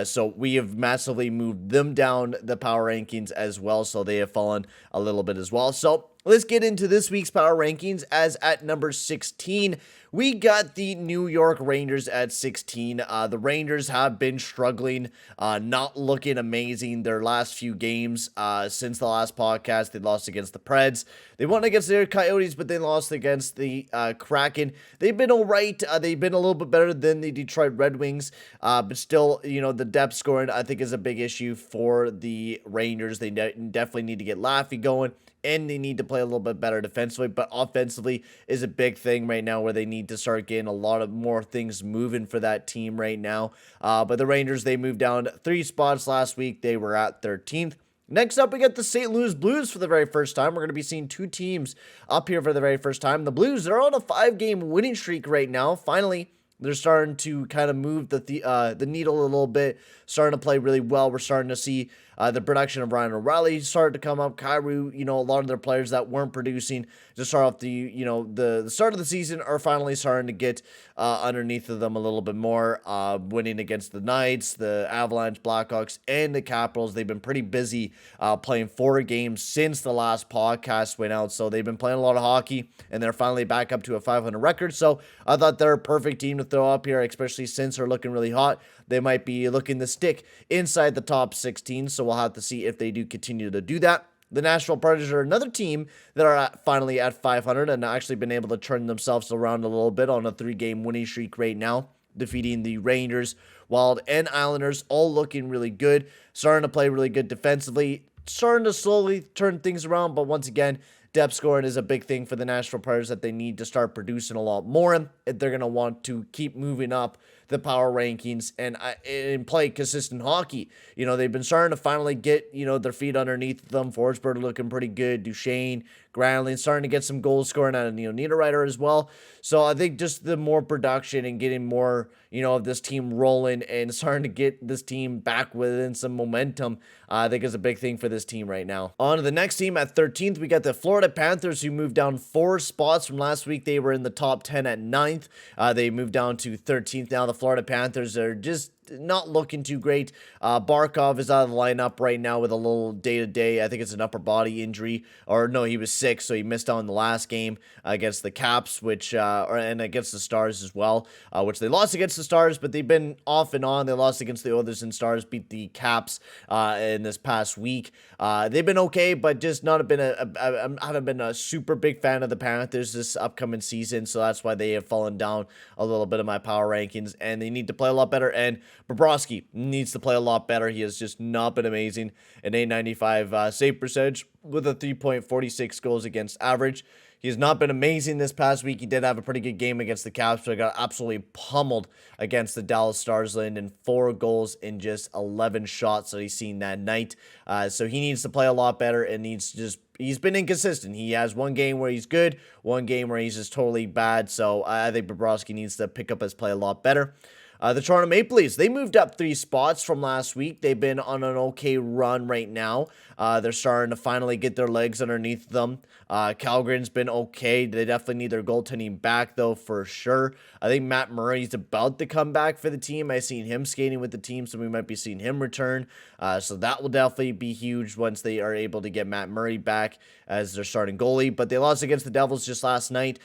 So we have massively moved them down the power rankings as well, so they have fallen a little bit as well. So let's get into this week's power rankings. As at number 16, we got the New York Rangers at 16. The Rangers have been struggling, not looking amazing their last few games. Since the last podcast, they lost against the Preds. They won against their Coyotes, but they lost against the Kraken. They've been all right. They've been a little bit better than the Detroit Red Wings, but still, the depth scoring, I think, is a big issue for the Rangers. They definitely need to get Laffy going, and they need to play a little bit better defensively, but offensively is a big thing right now where they need to start getting a lot of more things moving for that team right now. But the Rangers, they moved down 3 spots last week. They were at 13th. Next up, we got the St. Louis Blues for the very first time. We're going to be seeing 2 teams up here for the very first time. The Blues, they're on a 5-game winning streak right now. Finally, they're starting to kind of move the needle a little bit, starting to play really well. We're starting to see the production of Ryan O'Reilly started to come up. Kyrou, a lot of their players that weren't producing to start off the start of the season are finally starting to get underneath of them a little bit more, winning against the Knights, the Avalanche, Blackhawks, and the Capitals. They've been pretty busy playing 4 games since the last podcast went out, so they've been playing a lot of hockey, and they're finally back up to a 500 record, so I thought they're a perfect team to throw up here, especially since they're looking really hot. They might be looking to stick inside the top 16, so we'll have to see if they do continue to do that. The Nashville Predators are another team that are finally at 500 and actually been able to turn themselves around a little bit on a 3-game winning streak right now, defeating the Rangers, Wild, and Islanders, all looking really good, starting to play really good defensively, starting to slowly turn things around, but once again, depth scoring is a big thing for the Nashville Predators that they need to start producing a lot more in if they're going to want to keep moving up the power rankings and play consistent hockey. They've been starting to finally get, their feet underneath them. Forsberg looking pretty good. Duchesne, Granlund starting to get some goals scoring out of Niederreiter as well. So I think just the more production and getting more, of this team rolling and starting to get this team back within some momentum, I think is a big thing for this team right now. On to the next team at 13th, we got the Florida Panthers, who moved down 4 spots from last week. They were in the top 10 at 9th. They moved down to 13th now. The Florida Panthers are just not looking too great. Barkov is out of the lineup right now with a little day-to-day. I think it's an upper body injury. Or no, he was sick, so he missed out on the last game against the Caps, and against the Stars as well, which they lost against the Stars, but they've been off and on. They lost against the Oilers, and Stars beat the Caps in this past week. They've been okay, but just not been I haven't been a super big fan of the Panthers this upcoming season, so that's why they have fallen down a little bit of my power rankings, and they need to play a lot better. And Bobrovsky needs to play a lot better. He has just not been amazing. An .895 save percentage with a 3.46 goals against average. He has not been amazing this past week. He did have a pretty good game against the Caps, but got absolutely pummeled against the Dallas Stars, landing 4 goals in just 11 shots that he's seen that night. So he needs to play a lot better and he's been inconsistent. He has one game where he's good, one game where he's just totally bad. So I think Bobrovsky needs to pick up his play a lot better. The Toronto Maple Leafs, they moved up 3 spots from last week. They've been on an okay run right now. They're starting to finally get their legs underneath them. Calgary's been okay. They definitely need their goaltending back, though, for sure. I think Matt Murray's about to come back for the team. I've seen him skating with the team, so we might be seeing him return. So that will definitely be huge once they are able to get Matt Murray back as their starting goalie. But they lost against the Devils just last night.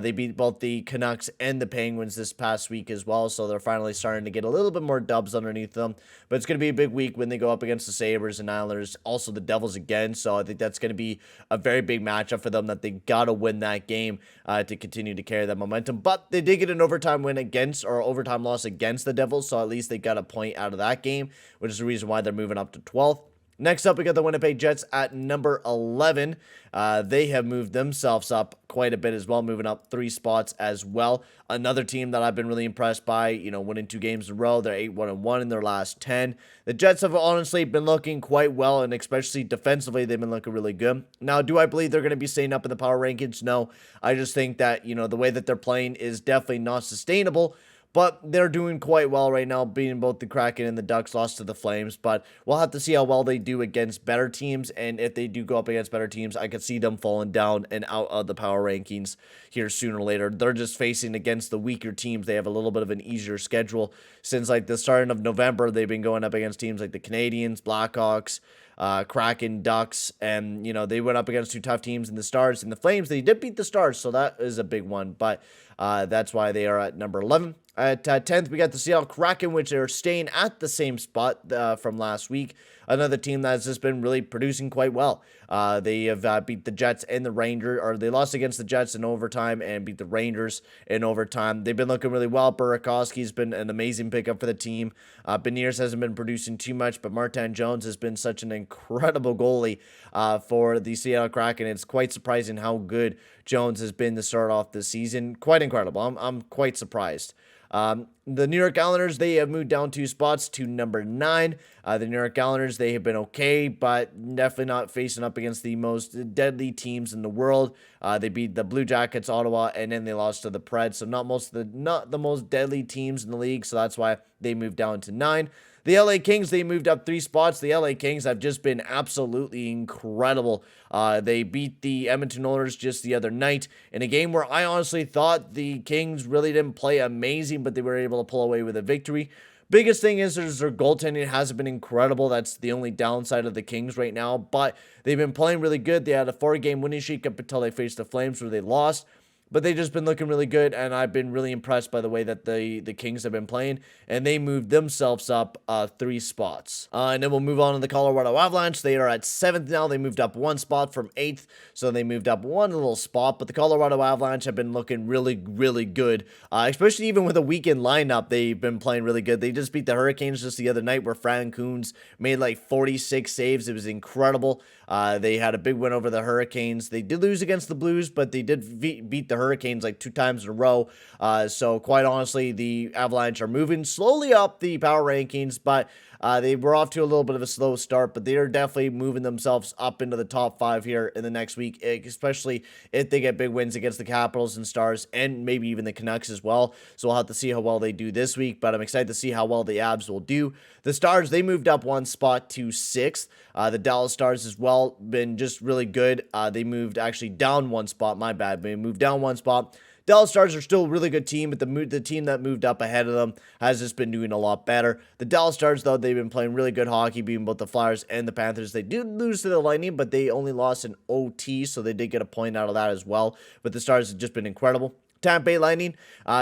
They beat both the Canucks and the Penguins this past week as well, so they're finally starting to get a little bit more dubs underneath them. But it's going to be a big week when they go up against the Sabres and Islanders, also the Devils again. So I think that's going to be a very big matchup for them that they got to win that game to continue to carry that momentum. But they did get an overtime loss against the Devils, so at least they got a point out of that game, which is the reason why they're moving up to 12th. Next up, we got the Winnipeg Jets at number 11. They have moved themselves up quite a bit as well, moving up 3 spots as well. Another team that I've been really impressed by, winning 2 games in a row. They're 8-1-1 in their last 10. The Jets have honestly been looking quite well, and especially defensively, they've been looking really good. Now, do I believe they're going to be staying up in the power rankings? No. I just think that, the way that they're playing is definitely not sustainable. But they're doing quite well right now, beating both the Kraken and the Ducks, lost to the Flames. But we'll have to see how well they do against better teams. And if they do go up against better teams, I could see them falling down and out of the power rankings here sooner or later. They're just facing against the weaker teams. They have a little bit of an easier schedule. Since the starting of November, they've been going up against teams like the Canadiens, Blackhawks, Kraken, Ducks, and they went up against two tough teams in the Stars and the Flames. They did beat the Stars, so that is a big one, but that's why they are at number 11. At 10th, we got the Seattle Kraken, which are staying at the same spot from last week. Another team that's just been really producing quite well. They have beat the Jets and the Rangers, or they lost against the Jets in overtime and beat the Rangers in overtime. They've been looking really well. Burakovsky's been an amazing pickup for the team. Beniers hasn't been producing too much, but Martin Jones has been such an incredible goalie for the Seattle Kraken. It's quite surprising how good Jones has been to start off the season. Quite incredible. I'm quite surprised. The New York Islanders, they have moved down 2 spots to number 9. The New York Islanders, they have been okay, but definitely not facing up against the most deadly teams in the world. They beat the Blue Jackets, Ottawa, and then they lost to the Preds. So not the most deadly teams in the league. So that's why they moved down to 9. The LA Kings, they moved up 3 spots. The LA Kings have just been absolutely incredible. They beat the Edmonton Oilers just the other night in a game where I honestly thought the Kings really didn't play amazing, but they were able to pull away with a victory. Biggest thing is their goaltending hasn't been incredible. That's the only downside of the Kings right now, but they've been playing really good. They had a 4-game winning streak up until they faced the Flames where they lost. But they've just been looking really good, and I've been really impressed by the way that the Kings have been playing, and they moved themselves up 3 spots. And then we'll move on to the Colorado Avalanche. They are at 7th now. They moved up 1 spot from 8th, so they moved up 1 little spot. But the Colorado Avalanche have been looking really, really good, especially even with a weekend lineup. They've been playing really good. They just beat the Hurricanes just the other night where Frank Kuhn's made like 46 saves. It was incredible. They had a big win over the Hurricanes. They did lose against the Blues, but they did beat the Hurricanes like 2 times in a row. So quite honestly, the Avalanche are moving slowly up the power rankings, but they were off to a little bit of a slow start, but they are definitely moving themselves up into the top 5 here in the next week, especially if they get big wins against the Capitals and Stars and maybe even the Canucks as well. So we'll have to see how well they do this week, but I'm excited to see how well the Avs will do. The Stars, they moved up 1 spot to 6th. The Dallas Stars as well, been just really good. They moved actually down 1 spot, my bad. They moved down 1 spot. Dallas Stars are still a really good team, but the team that moved up ahead of them has just been doing a lot better. The Dallas Stars, though, they've been playing really good hockey, beating both the Flyers and the Panthers. They did lose to the Lightning, but they only lost in OT, so they did get a point out of that as well. But the Stars have just been incredible. Tampa Bay Lightning,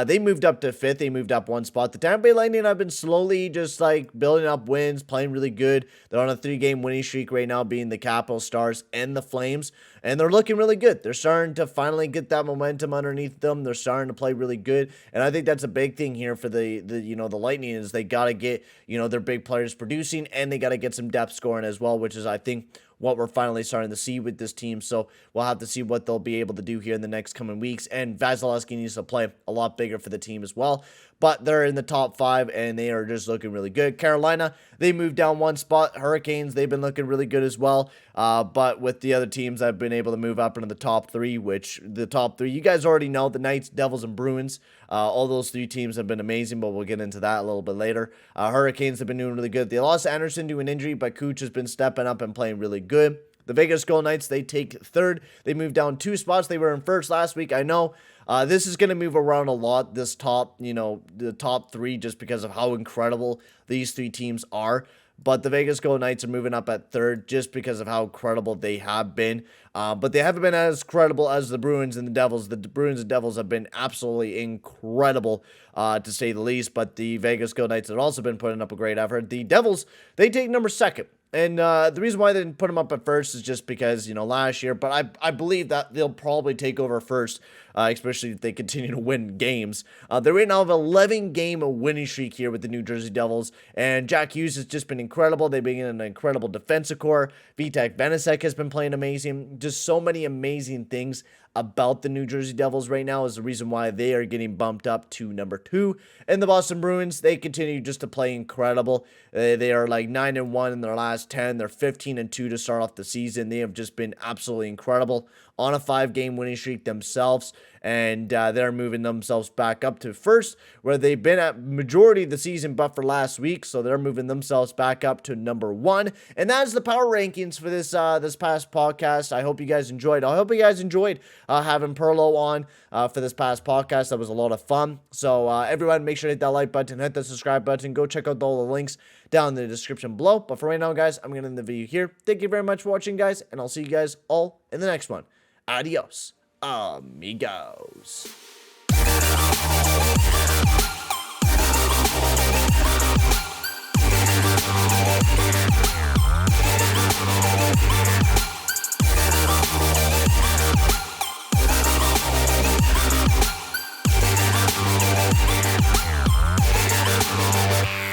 they moved up to 5th. They moved up 1 spot. The Tampa Bay Lightning have been slowly just like building up wins, playing really good. They're on a 3-game winning streak right now, being the Capitals, Stars, and the Flames, and they're looking really good. They're starting to finally get that momentum underneath them. They're starting to play really good, and I think that's a big thing here for the Lightning is they got to get their big players producing, and they got to get some depth scoring as well, which is I think what we're finally starting to see with this team. So we'll have to see what they'll be able to do here in the next coming weeks. And Vasilevsky needs to play a lot bigger for the team as well. But they're in the top 5, and they are just looking really good. Carolina, they moved down 1 spot. Hurricanes, they've been looking really good as well. But with the other teams, I've been able to move up into the top 3, which the top 3, you guys already know, the Knights, Devils, and Bruins. All those 3 teams have been amazing, but we'll get into that a little bit later. Hurricanes have been doing really good. They lost Anderson to an injury, but Cooch has been stepping up and playing really good. The Vegas Golden Knights, they take 3rd. They moved down 2 spots. They were in 1st last week. I know this is going to move around a lot, this the top 3, just because of how incredible these 3 teams are. But the Vegas Golden Knights are moving up at 3rd just because of how credible they have been. But they haven't been as credible as the Bruins and the Devils. The Bruins and Devils have been absolutely incredible, to say the least. But the Vegas Golden Knights have also been putting up a great effort. The Devils, they take number 2nd. And the reason why they didn't put them up at 1st is just because, last year. But I believe that they'll probably take over 1st, especially if they continue to win games. They right now have an 11-game winning streak here with the New Jersey Devils. And Jack Hughes has just been incredible. They've been an incredible defensive core. Vitek Vanecek has been playing amazing. Just so many amazing things about the New Jersey Devils right now is the reason why they are getting bumped up to number 2. And the Boston Bruins, they continue just to play incredible. They are like 9-1 in their last 10. They're 15-2 to start off the season. They have just been absolutely incredible on a 5-game winning streak themselves. and they're moving themselves back up to first, where they've been at majority of the season but for last week. So they're moving themselves back up to number 1, and that is the power rankings for this this past podcast. I hope you guys enjoyed. Having Pearlo on for this past podcast. That was a lot of fun. So everyone, make sure to hit that like button, hit the subscribe button, go check out all the links down in the description below. But for right now, guys, I'm going to end the video here. Thank you very much for watching, guys, and I'll see you guys all in the next one. Adios, amigos.